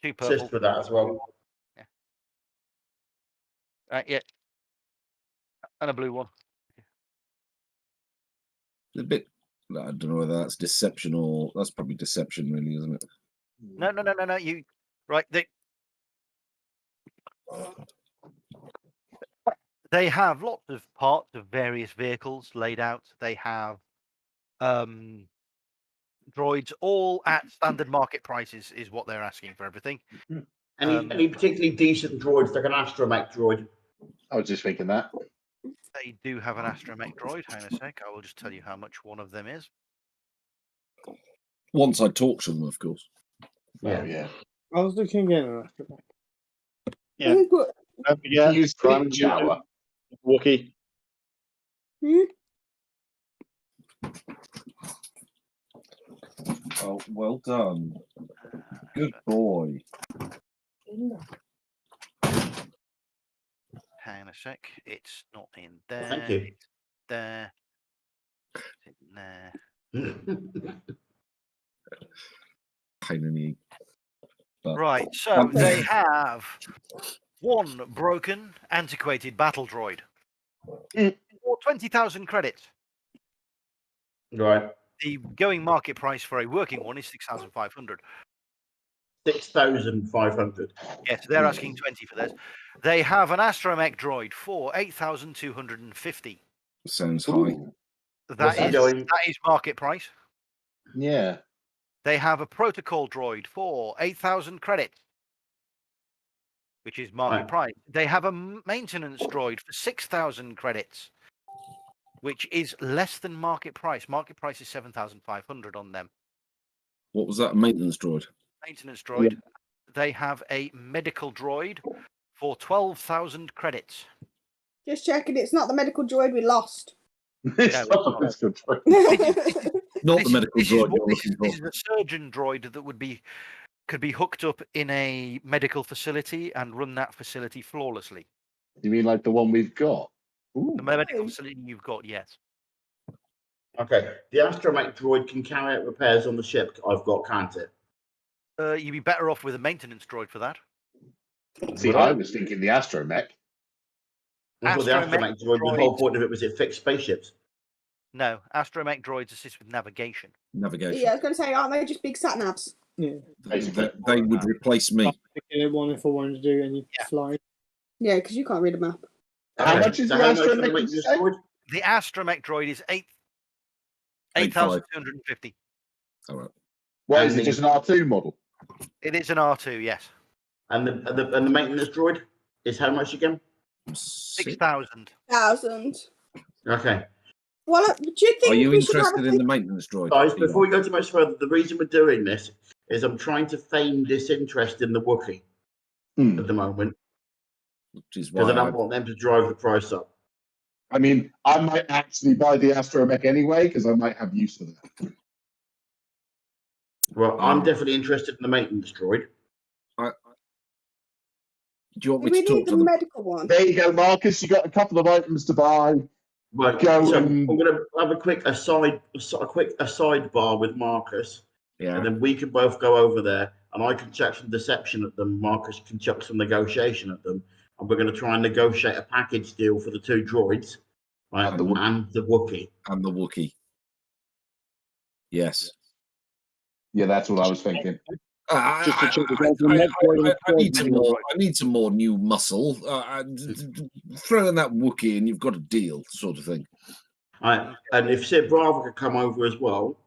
two purple. Assist with that as well. Yeah. And a blue one. A bit. I don't know whether that's deception or that's probably deception, really, isn't it? No. You right? They have lots of parts of various vehicles laid out. They have droids, all at standard market prices, is what they're asking for everything. Any particularly decent droids, like an astromech droid? I was just thinking that. They do have an astromech droid. Hang on a sec. I will just tell you how much one of them is. Once I talk to them, of course. Oh, yeah. I was looking again. Yeah. Don't forget, Use Prime Pit Jawa. Wookie. Oh, well done. Good boy. Hang on a sec. It's not in there. Thank you. It's there. It's in there. Pain in the. But Right. So they have one broken, antiquated battle droid for 20,000 credits. Right. The going market price for a working one is 6,500. 6,500. Yes, they're asking 20 for this. They have an astromech droid for 8,250. sounds high. Ooh, What's it going? That is market price. yeah. They have a protocol droid for 8,000 credits, which is market Right. price. They have a maintenance droid for 6,000 credits, which is less than market price. Market price is 7,500 on them. What was that? A maintenance droid? Maintenance droid. They have a medical droid for 12,000 credits. Just checking, it's not the medical droid we lost. It's No, not it's a good choice. Not the medical droid you're looking for. This is a surgeon droid that could be hooked up in a medical facility and run that facility flawlessly. You mean like the one we've got? Ooh. The medical facility you've got, yes. Okay. The astromech droid can carry out repairs on the ship I've got, can't it? You'd be better off with a maintenance droid for that. See, I was thinking the astromech. I thought the Astromech astromech droid, the whole point of it was it fixed spaceships. No, astromech droids assist with navigation. Navigation. Yeah, I was going to say, aren't they just big sat navs? Yeah. They would replace me. Particular one if I wanted to do any flying. Yeah, because you can't read a map. How Okay, much is so the how much for astromech? maintenance you say? droid? The astromech droid is 8,250. All right. What And is it? the- Just an R2 model? It is an R2, yes. And the maintenance droid is how much again? 6,000. 1,000. Okay. Well, do you think Are you we should have interested a in the maintenance droid? Guys, before we go too much further, the reason we're doing this is I'm trying to feign disinterest in the Wookiee at the moment Which is because I why don't want them to drive the price up. I mean, I might actually buy the astromech anyway because I might have use for that. Well, I'm definitely interested in the maintenance droid. do you want me we to talk need to the them? medical one? There you go, Marcus. You got a couple of items to buy. Right, Go so and- I'm going to have a quick sidebar with Marcus, Yeah. and then we can both go over there, and I can chuck some deception at them. Marcus can chuck some negotiation at them, and we're going to try and negotiate a package deal for the two droids, right, And the Wookiee. And the Wookiee. Yes. Yeah, that's what I was thinking. Just to check I need some more. I need some more new muscle. Throw in that Wookiee, and you've got a deal, sort of thing. Right, and if Sir Bravo could come over as well,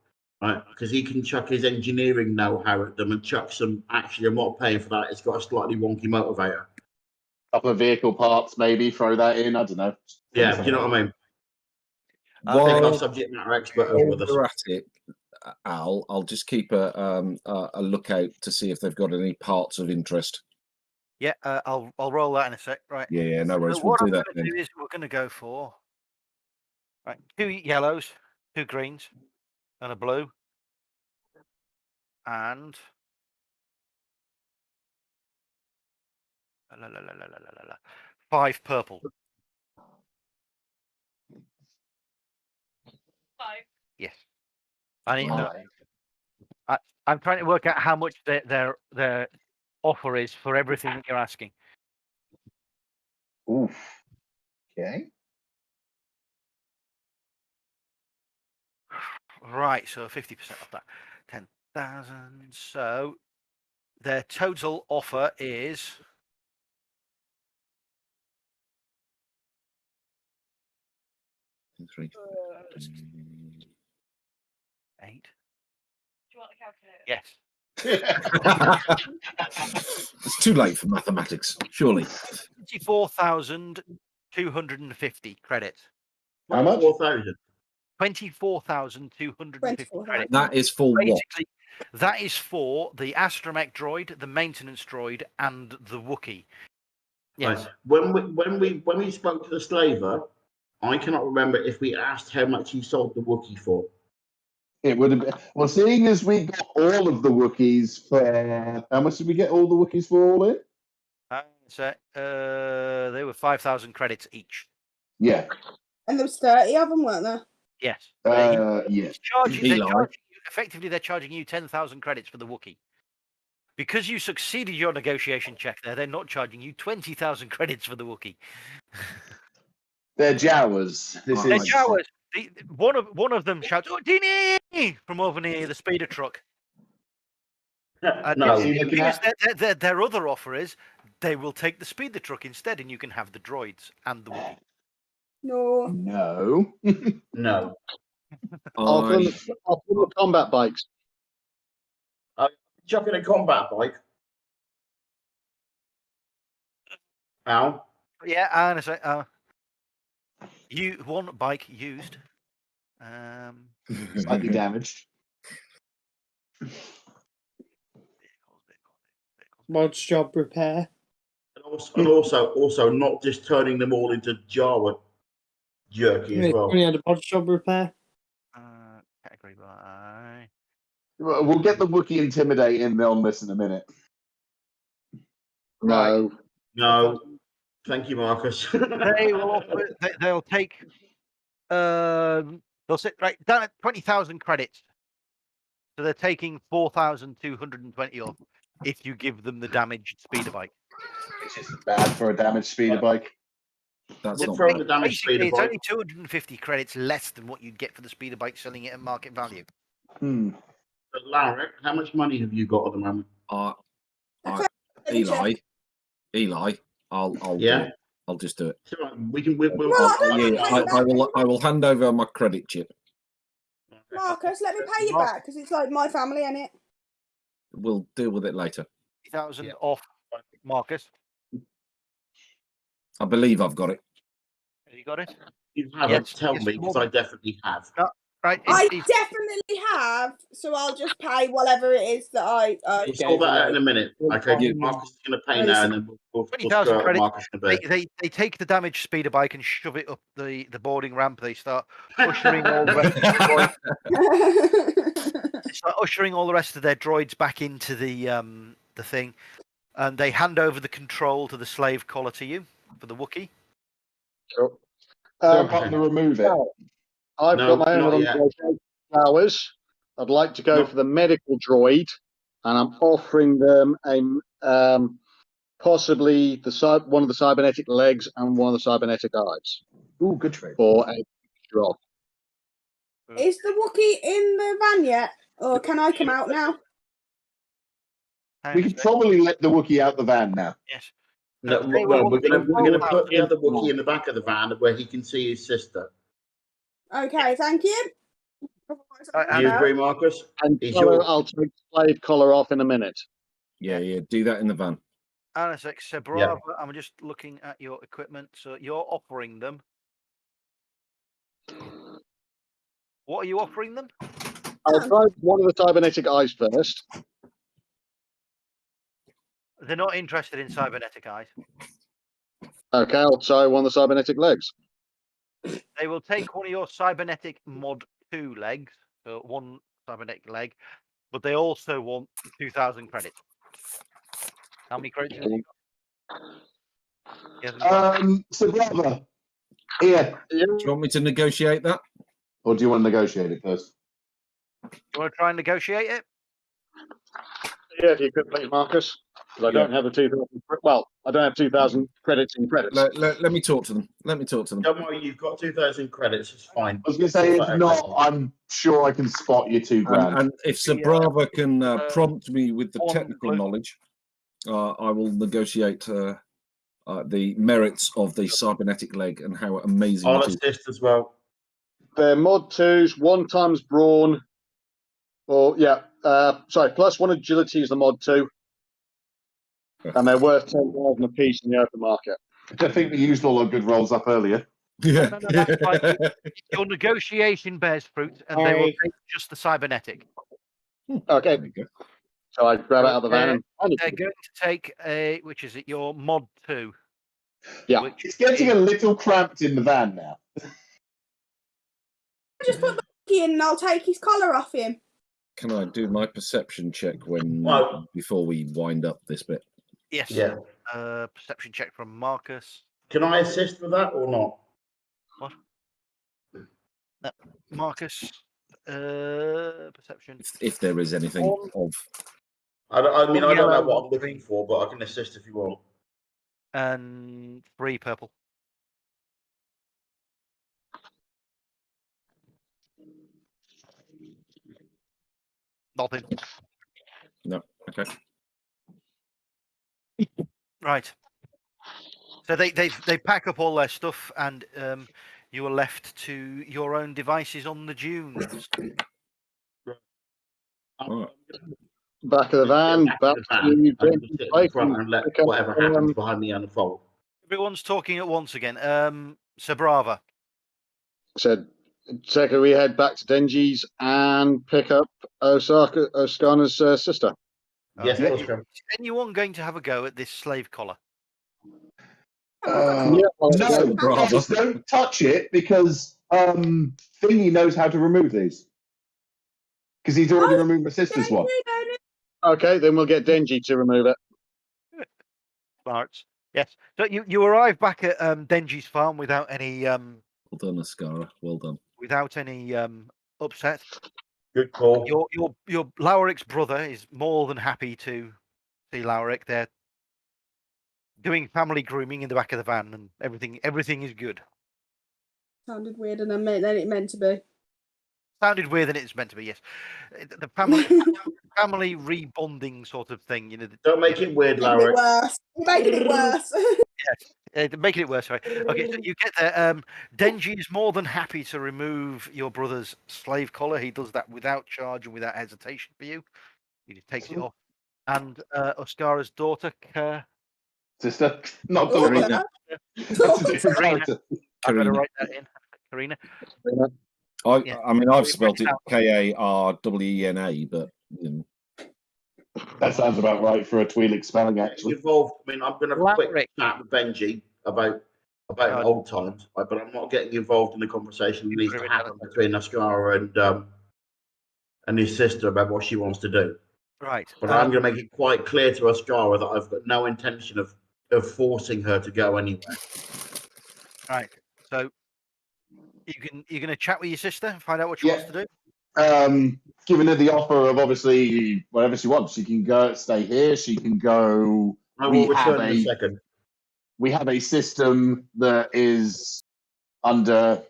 right, because he can chuck his engineering know-how at them and chuck some. Actually, I'm not paying for that. It's got a slightly wonky motivator. Couple of vehicle parts, maybe throw that in. I don't know. Yeah, do you know what I mean? Take While our subject matter expert over with us. we're at it, Al, I'll just keep a lookout to see if they've got any parts of interest. Yeah, I'll roll that in a sec. Right. Yeah, no worries. So We'll what do I'm that going then. to do is we're going to go for 2 yellows, 2 greens, and a blue, and 5 purple. Yes. I need, Right. I'm trying to work out how much their offer is for everything that you're asking. Oof. Okay. Right, so 50% of that. 10,000. So their total offer is Three. 8. Do you want a calculator? Yes. It's too late for mathematics, surely. 24,250 credits. How much? 4,000. 24,250 credits. That is for what? Basically, that is for the astromech droid, the maintenance droid, and the Wookiee. Yes. Right. When we spoke to the slaver, I cannot remember if we asked how much he sold the Wookiee for. It would have been. Well, seeing as we got all of the Wookiees for. How much did we get all the Wookiees for all in? So they were 5,000 credits each. Yeah. And there was 30 of them, weren't there? Yes. Yeah. They're charging you, effectively, they're charging you 10,000 credits for the Wookiee. Because you succeeded your negotiation check there, they're not charging you 20,000 credits for the Wookiee. They're Jawas. This They're is. Jawas. One of them shouts, "Oh, Dini!" from over near the speeder truck. No. Their other offer is they will take the speeder truck instead, and you can have the droids and the Wookiee. No. No. No. I'll put the combat bikes. Chucking a combat bike. Al? Yeah, and I say, you one bike used. Slightly damaged. Mod job repair. And also not just turning them all into Jawa jerky as well. Only had a mod job repair. Category by. We'll get the Wookiee intimidating on this in a minute. No. No. Thank you, Marcus. They will offer. They'll take. They'll sit right down at 20,000 credits. So they're taking 4,220 off if you give them the damaged speeder bike. Which isn't bad for a damaged speeder bike. That's We'll not throw bad. the damage Basically, speeder it's bike. only 250 credits less than what you'd get for the speeder bike selling it at market value. But Larry, how much money have you got at the moment? Eli, I'll Yeah? do it. I'll just do it. It's all right. We'll I will hand over my credit chip. Marcus, let me pay you back because it's like my family, ain't it? We'll deal with it later. 3,000 off, Marcus. I believe I've got it. Have you got it? You haven't. Yes, Tell yes, me, because I definitely have. Right. I definitely have, so I'll just pay whatever it is that I. We'll sort that out in a minute. Okay, Yeah. Marcus is going to pay now, and then we'll 20,000 throw out credits. Marcus in a bit. They take the damaged speeder bike and shove it up the boarding ramp. They start ushering all the rest of the droids. They start ushering all the rest of their droids back into the thing, and they hand over the control to the slave collar to you for the Wookiee. Sure. They're button to remove it. I've No, got my not own yet. hours. I'd like to go No. for the medical droid, and I'm offering them a possibly one of the cybernetic legs and one of the cybernetic eyes Ooh, good trade. for a drop. Is the Wookiee in the van yet, or can I come out now? We could probably let the Wookiee out the van now. Yes. No, They well, will we're going to put the other Wookiee Wookiee in the back of the van where he can see his sister. Okay, thank you. Do you agree, Marcus? And Is collar, your- I'll take slave collar off in a minute. Yeah, do that in the van. Anisek, so Bravo, I'm just looking at your equipment. So you're offering them. What are you offering them? I'll try one of the cybernetic eyes first. They're not interested in cybernetic eyes. Okay, I'll try one of the cybernetic legs. They will take one of your cybernetic mod 2 legs, so one cybernetic leg, but they also want 2,000 credits. How many credits have you got? So, brother, here. Do you want me to negotiate that? Or do you want to negotiate it first? You want to try and negotiate it? Yeah, if you could, please, Marcus. Because I don't have the 2,000. Well, I don't have 2,000 credits in credits. Let me talk to them. Don't worry, you've got 2,000 credits. It's fine. I was going to say, if not, I'm sure I can spot you $2,000. And if Sabrava can prompt me with the one technical blue. knowledge, I will negotiate the merits of the cybernetic leg and how amazing I'll it is. assist as well. They're mod 2s, 1 times brawn. Or, plus 1 agility is the mod 2. And they're worth 10,000 apiece in the open market. I think we used all our good rolls up earlier. Yeah. No, that's fine. Your negotiation bears fruit, and they will Aye. take just the cybernetic. Okay. There you go. So I grab it out of the van. They're going to take which is it? Your mod 2. Yeah. Which It's getting is- a little cramped in the van now. Just put the monkey in and I'll take his collar off him. Can I do my perception check Well- before we wind up this bit? Yes. Yeah. Perception check from Marcus. Can I assist with that or not? Marcus. Perception. If there is anything of I don't know yellow, what I'm looking for, but I can assist if you want. And 3 purple. Nothing. no. Okay. Right. So they pack up all their stuff, and you are left to your own devices on the dunes. All right. Back of the van, back to and the just sit in front and let whatever happens behind me unfold. Everyone's talking at once again. Sabrava. Said, second, we head back to Denji's and pick up Oskana's sister. Yes, Okay. Oscar. Is anyone going to have a go at this slave collar? No, Bravo. guys, don't touch it because Thingy knows how to remove these. Because he's already removed my sister's one. Okay, then we'll get Denji to remove it. Smarts. Yes. So you arrive back at Denji's farm without any Well done, Ascara. Well done. upset. Good call. Your Lauric's brother is more than happy to see Lauric. They're doing family grooming in the back of the van, and everything is good. Sounded weird and than it meant to be. Sounded weird than it's meant to be. Yes, the family rebonding sort of thing. You know. Don't make it weird, Making Larry. it worse. Making it worse. Making it worse. Sorry. Okay, so you get there. Denji is more than happy to remove your brother's slave collar. He does that without charge and without hesitation for you. He just takes it off. And Oscara's daughter, Sister, not Daughter. Karina. That's a different character. I better write that in. Karina. Yeah. I mean, I've spelt it Karena, but you know. That sounds about right for a Twi'lek spelling, actually. Involved. I mean, I'm going to Larry. quick chat with Benji about old times, but I'm not getting involved in the conversation that needs to happen between Ascara and his sister about what she wants to do. Right. But I'm going to make it quite clear to Ascara that I've got no intention of forcing her to go anywhere. Right. So you're going to chat with your sister and find out what she Yeah. wants to do. Giving her the offer of obviously whatever she wants. She can go stay here. She can go. I will return in a second. We have a system that is under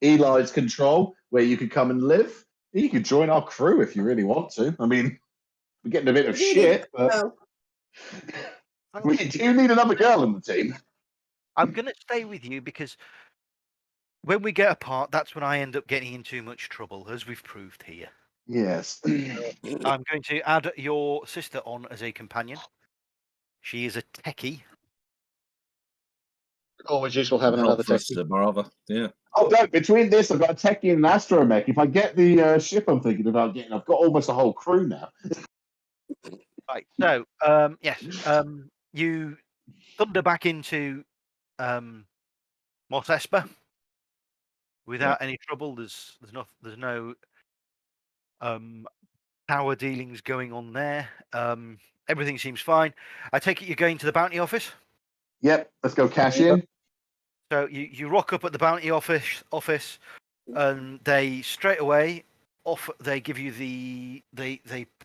Eli's control where you could come and live. You could join our crew if you really want to. I mean, we're getting a bit of shit, but we do need another girl in the team. I'm going to stay with you because when we get apart, that's when I end up getting in too much trouble, as we've proved here. Yes. I'm going to add your sister on as a companion. She is a techie. Always useful having another test, techie. Barava. Yeah. Oh, no, between this, I've got a techie and an astromech. If I get the ship I'm thinking about getting, I've got almost a whole crew now. Right. So, yes, you thunder back into Mos Espa without any trouble. There's no power dealings going on there. Everything seems fine. I take it you're going to the bounty office. Yep, let's go cash in. So you rock up at the bounty office. and they straight away they give you they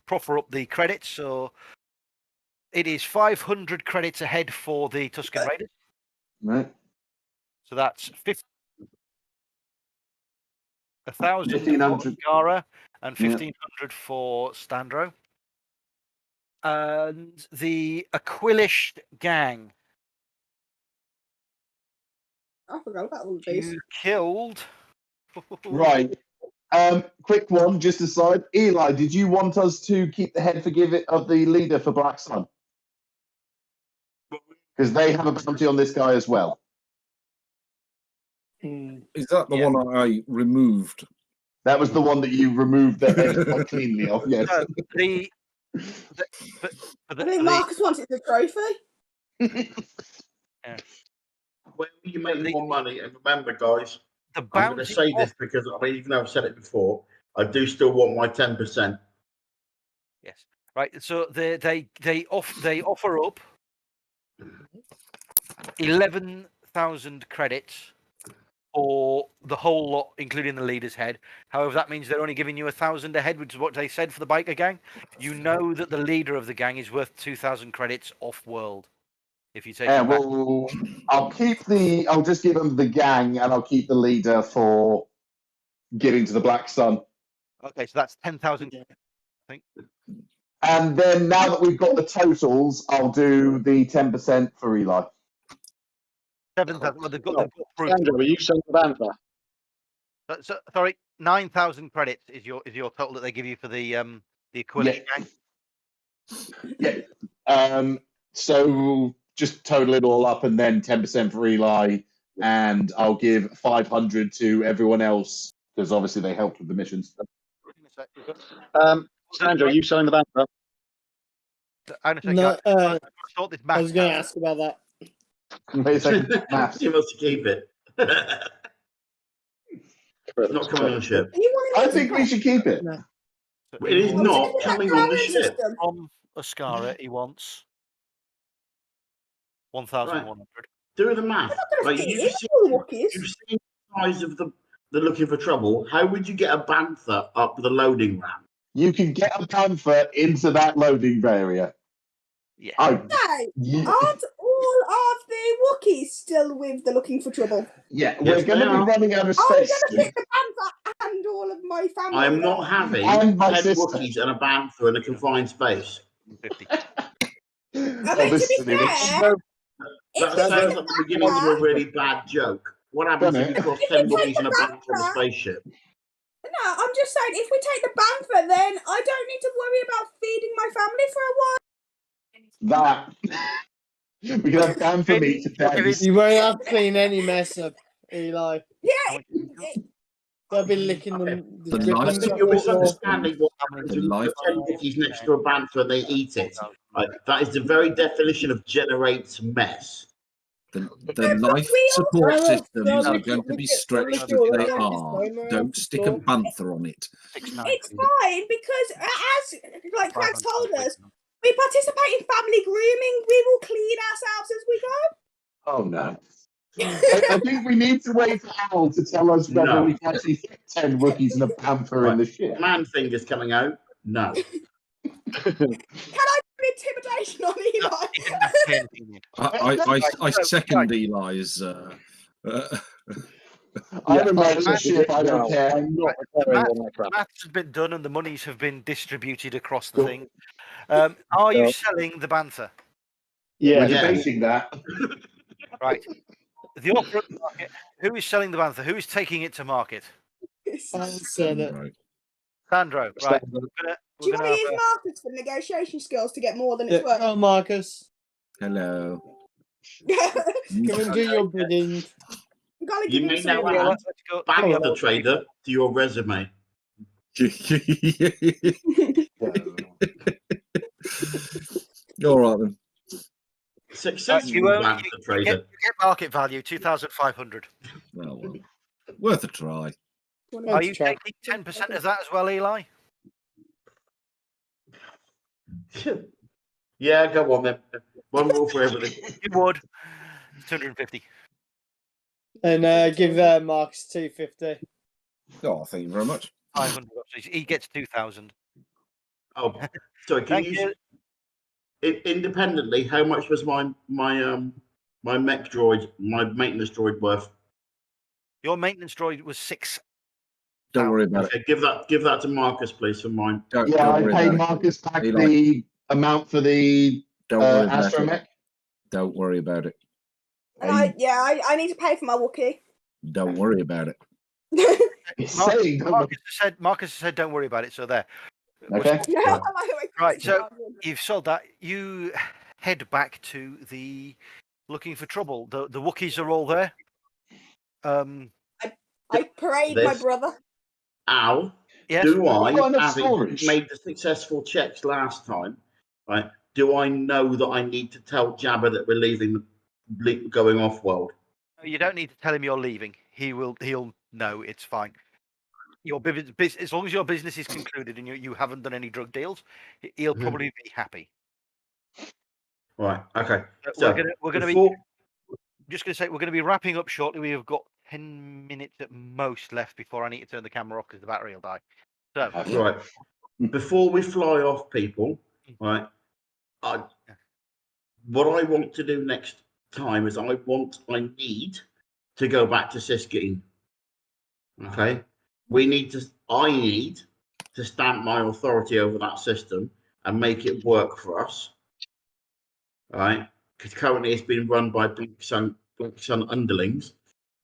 proffer up the credits. So it is 500 credits ahead for the Tuscan Raiders. Right. So that's 1,000 for 1,500. Gara and 1,500 for Standro. And the Aquilish gang. I forgot about all of these. You killed. Right. Quick one, just aside. Eli, did you want us to keep the head of the leader for Black Sun? Because they have a bounty on this guy as well. Is that the Yeah. one I removed? That was the one that you removed the head quite cleanly off. Yes. No, I think Marcus wants it as a trophy. When you make more money, and remember, guys, the I'm going to bounty say this because I mean, even though I've said it before, I do still want my 10%. Yes. Right. So they offer up 11,000 credits for the whole lot, including the leader's head. However, that means they're only giving you 1,000 a head, which is what they said for the biker gang. You know that the leader of the gang is worth 2,000 credits off world. If you take it back. Well, I'll just give them the gang, and I'll keep the leader for getting to the Black Sun. Okay, so that's 10,000. I think. And then now that we've got the totals, I'll do the 10% for Eli. 7,000. Well, they've got proof. Sandra, are you selling the Bantha? Sorry, 9,000 credits is your total that they give you for the Aquilish gang. Yeah. So just total it all up, and then 10% for Eli, and I'll give 500 to everyone else because obviously they helped with the missions. Sandra, are you selling the Bantha? No, Sort this I was going to out. ask about that. Wait a second, maths. You must keep it. Not coming on the ship. I think we should keep it. No. It is not coming on the ship. From Ascara, he wants 1,100. Do the math. Like, you've seen the size of the looking for trouble. How would you get a Bantha up the loading ramp? You can get a Panther into that loading area. Yeah. Aren't all of the Wookiees still with the Looking for Trouble? Yeah, we're going to be running out of I'm going space. to pick the Panther and all of my family. I am not having And 10 my sister. Wookiees and a Bantha in a confined space. 50. I mean, to be fair, That sounds like the beginning to a really bad joke. What happens if you cross 10 Wookiees and a Bantha on a spaceship? No, I'm just saying, if we take the Bantha, then I don't need to worry about feeding my family for a while. We can have Panther meat to test. You won't have to clean any mess up, Eli. Yeah, They'll be licking them. The ripping life I think them you're off. misunderstanding what happens when you put 10 Wookiees next to a Bantha and they eat it. That is the very definition of generates mess. The life support systems are going to be stretched as they are. Don't stick a Bantha on it. it's fine because, as like Craig told us, we participate in family grooming. We will clean ourselves as we go. Oh, no. I think we need to wait for Al to tell us whether we can actually fit 10 Wookiees and a Panther in the ship. Man fingers coming out? No. Can I do intimidation on Eli? I second Eli's. I'm a man of ship, I don't care. I'm not The maths has been done and the monies have been distributed across the thing. Are you selling the Bantha? We're Yeah. debating that. Right. The offer at the market. Who is selling the Bantha? Who is taking it to market? I said it. Right. Sandro. Right. Do you want to use Marcus for negotiation skills to get more than it's worth? Oh, Marcus. Hello. Come and do your bidding. You may now add Bantha trader to your resume. All right then. Successful Bantha trader. You get market value 2,500. Oh, well. Worth a try. Are you taking 10% of that as well, Eli? Yeah, go on then. One rule for everything. You would. 250. And give Marcus 250. Oh, thank you very much. 500. He gets 2,000. Oh, sorry. Can Thank you independently? How much was my mech droid, my maintenance droid worth? Your maintenance droid was 6. Don't worry about it. Okay, give that to Marcus, please, for mine. Don't I worry pay about Marcus back Eli. the amount for the Don't worry about it. astromech. Don't worry about it. And I need to pay for my Wookiee. Don't worry about it. He's saying, Marcus said, "Don't worry about it." So there. okay. Right. So you've sold that. You head back to the looking for trouble. The Wookiees are all there. I parade my brother. Al, Yes. do I, Got enough having storage. made the successful checks last time, right? Do I know that I need to tell Jabba that we're leaving, going off world? You don't need to tell him you're leaving. He'll know. It's fine. Your business, as long as your business is concluded and you haven't done any drug deals, he'll probably be happy. Right. Okay. So we're gonna be. I'm just going to say we're going to be wrapping up shortly. We have got 10 minutes at most left before I need to turn the camera off because the battery will die. So right. Before we fly off, people, right? What I want to do next time is I need to go back to Siskine. Okay. I need to stamp my authority over that system and make it work for us. Right? Because currently it's been run by Black Sun underlings.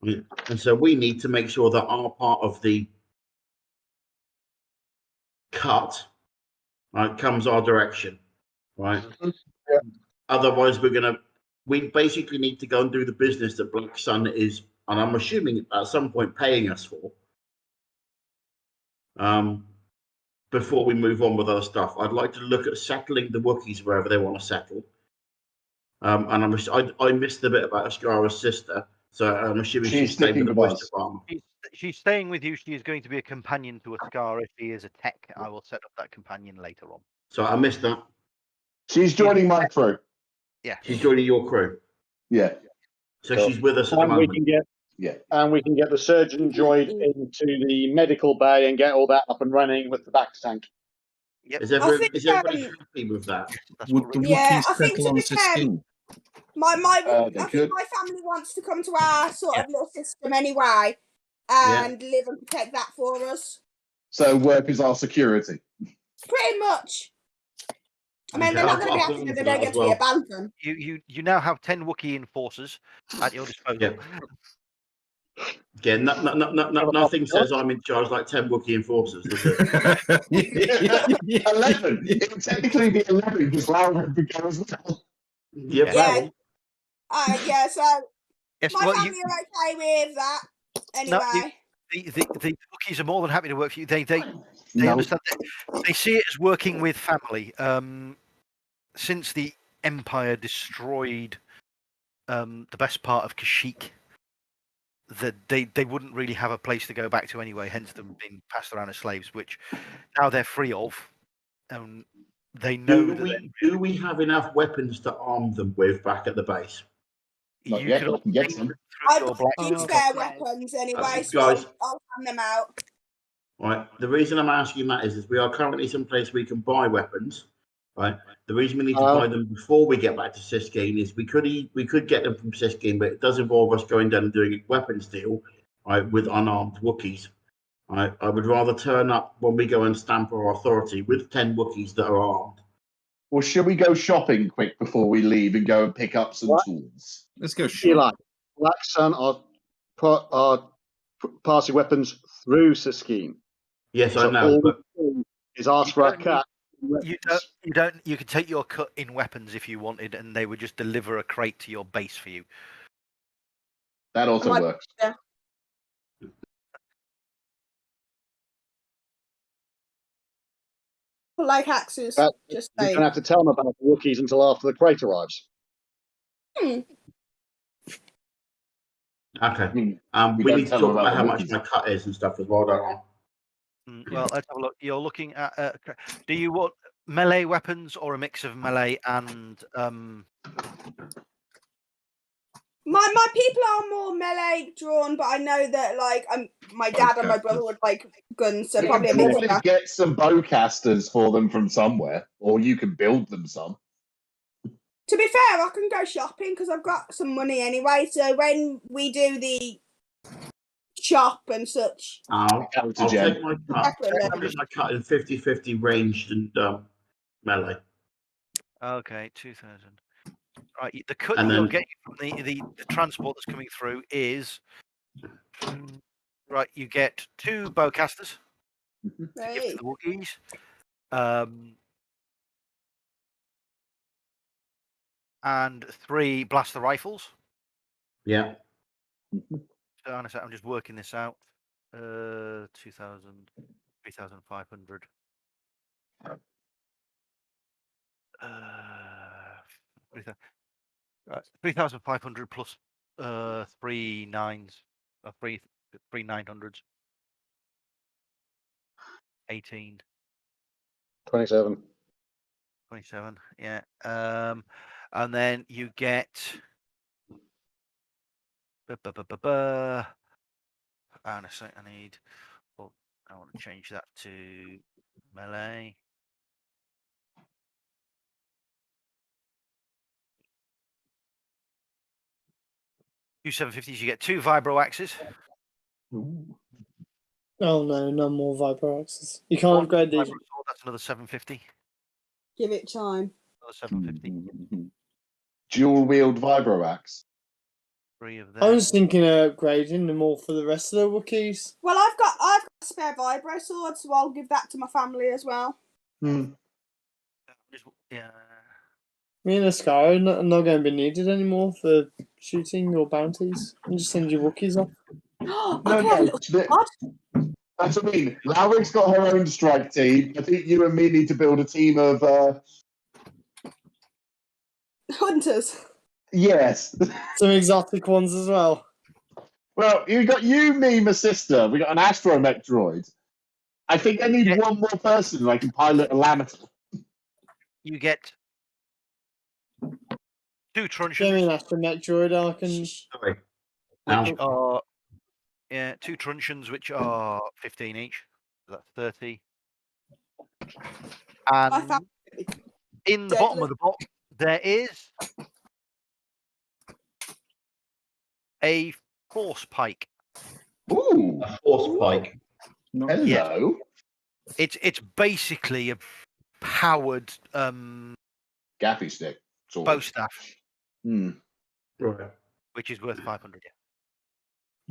And so we need to make sure that our part of the cut, right, comes our direction. Right. Yeah. Otherwise we basically need to go and do the business that Black Sun is, and I'm assuming at some point paying us for. Before we move on with other stuff, I'd like to look at settling the Wookiees wherever they want to settle. And I missed the bit about Ascara's sister, so I'm assuming she's staying with the voice department. She's staying with you. She is going to be a companion to Ascara. If she is a tech, I will set up that companion later on. So I missed that. She's joining my crew. Yeah. She's joining your crew. Yeah. So she's with us at the moment. And we can get the surgeon droid into the medical bay and get all that up and running with the back tank. Yep. Is everybody happy with that? Would the Yeah, Wookiees I think settle on Siskine? I think my family wants to come to our sort of little system anyway, and live and protect that for us. So work is our security. Pretty much. I mean, they're not going to be happy that they don't get to be abandoned. You now have 10 Wookiee enforcers at your disposal. Yeah, nothing says I'm in charge like 10 Wookiee enforcers, does it? 11. It would technically be 11 because Laura would go as well. Yeah. So my family are okay with that. Anyway. The Wookiees are more than happy to work for you. They understand that. They see it as working with family. Since the Empire destroyed the best part of Kashyyyk, that they wouldn't really have a place to go back to anyway, hence them being passed around as slaves, which now they're free of. They know do we have enough weapons to arm them with back at the base? Not yet, but we can get some. I've got spare weapons anyway, so guys, I'll hand them out. Right. The reason I'm asking that is we are currently someplace we can buy weapons. Right. The reason we need to buy them before we get back to Siskine is we could get them from Siskine, but it does involve us going down and doing a weapons deal, right, with unarmed Wookiees. Right. I would rather turn up when we go and stamp our authority with 10 Wookiees that are armed. Well, should we go shopping quick before we leave and go and pick up some tools? Let's go shopping. Eli, Black Sun are passing weapons through Siskine. Yes, so I know. All but we do is ask for a cut. You don't. You could take your cut in weapons if you wanted, and they would just deliver a crate to your base for you. That also works. Yeah. Like Axus. Just you saying. don't have to tell them about the Wookiees until after the crate arrives. Okay. We we don't need to tell talk them about about how the much Wookiees. my cut is and stuff as well, don't I? Well, let's have a look. You're looking at. Do you want melee weapons or a mix of melee and? My people are more melee drawn, but I know that like my dad and my brother would like guns, so You probably a can mix of probably that. get some bowcasters for them from somewhere, or you can build them some. To be fair, I can go shopping because I've got some money anyway. So when we do the shop and such, I'll Counter take gen. my cut. Definitely. I'll take my cut in 50-50 ranged and melee. Okay, 2,000. Right, the cut And that you're then- getting from the transport that's coming through is right. You get 2 bowcasters to give Right. to the Wookiees. And 3 blaster rifles. Yeah. So, honestly, I'm just working this out. 2,000, 3,500. 3,500 plus 3 9s, 3 900s. 18, 27. 27. Yeah. And then you get. And a sec, I need. Well, I want to change that to melee. Two 750s. You get 2 vibro axes. Oh no, no more vibro axes. You can't 1 upgrade these. vibro sword, that's another 750. Give it time. Another 750. Dual wield vibro axe. 3 of I them. was thinking of upgrading them all for the rest of the Wookiees. Well, I've got a spare vibro sword, so I'll give that to my family as well. Yeah. Me and Ascara are not going to be needed anymore for shooting or bounties. You just send your Wookiees off. No, Okay, no. little squad. That's what I mean. Lauric's got her own strike team. I think you and me need to build a team of. Hunters. Yes. Some exotic ones as well. Well, you got you, me, my sister. We got an astromech droid. I think I need one more person who I can pilot a Lamater. You get 2 Give me truncheons, an astromech droid, I can... Sorry. which are 2 truncheons, which are 15 each. So that's 30. I And found in the bottom of the box, there is a force pike. Ooh. A force pike. Hello. It's basically a powered Gaffy stick. Sort bow of. staff, Right. which is worth 500.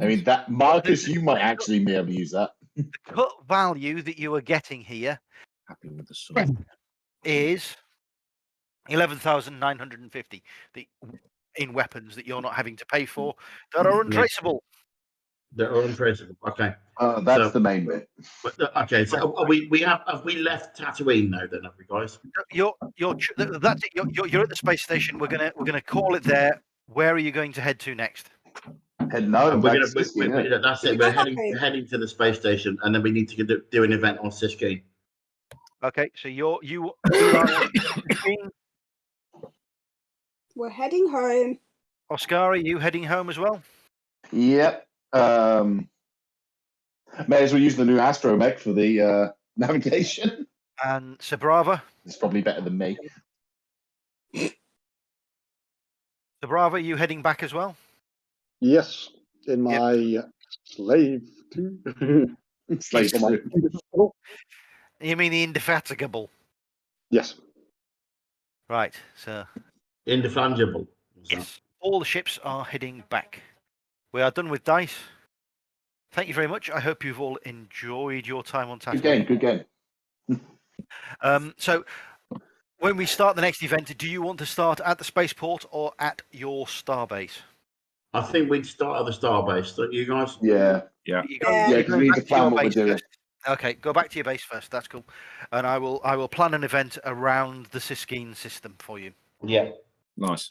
I mean, that Marcus, you might actually be able to use that. The cut value that you are getting here Happy with the sword. is 11,950 in weapons that you're not having to pay for that are untraceable. They're untraceable. Okay. That's So- the main bit. But, okay. So have we left Tatooine now? Then have we, guys? That's it. You're at the space station. We're gonna call it there. Where are you going to head to next? Head no, And back we're to gonna. Siskiyou, yeah. That's it. We're heading to the space station, and then we need to do an event on Siskiyou. Okay, so you are We're heading home. Oscar, are you heading home as well? Yep. May as well use the new astromech for the navigation. And Sabrava? It's probably better than me. Sabrava, are you heading back as well? Yes, in my slave too. Slave For my- two. You mean the Indefatigable? Yes. Right, so Indeflangible. yes, all the ships are heading back. We are done with dice. Thank you very much. I hope you've all enjoyed your time on Tatooine. Good game. So, when we start the next event, do you want to start at the spaceport or at your starbase? I think we'd start at the starbase, don't you guys? Yeah. You're Yeah, you're because we need to back plan your what we're base doing. first. Okay, go back to your base first. That's cool. And I will plan an event around the Siskiyou system for you. Yeah. Nice.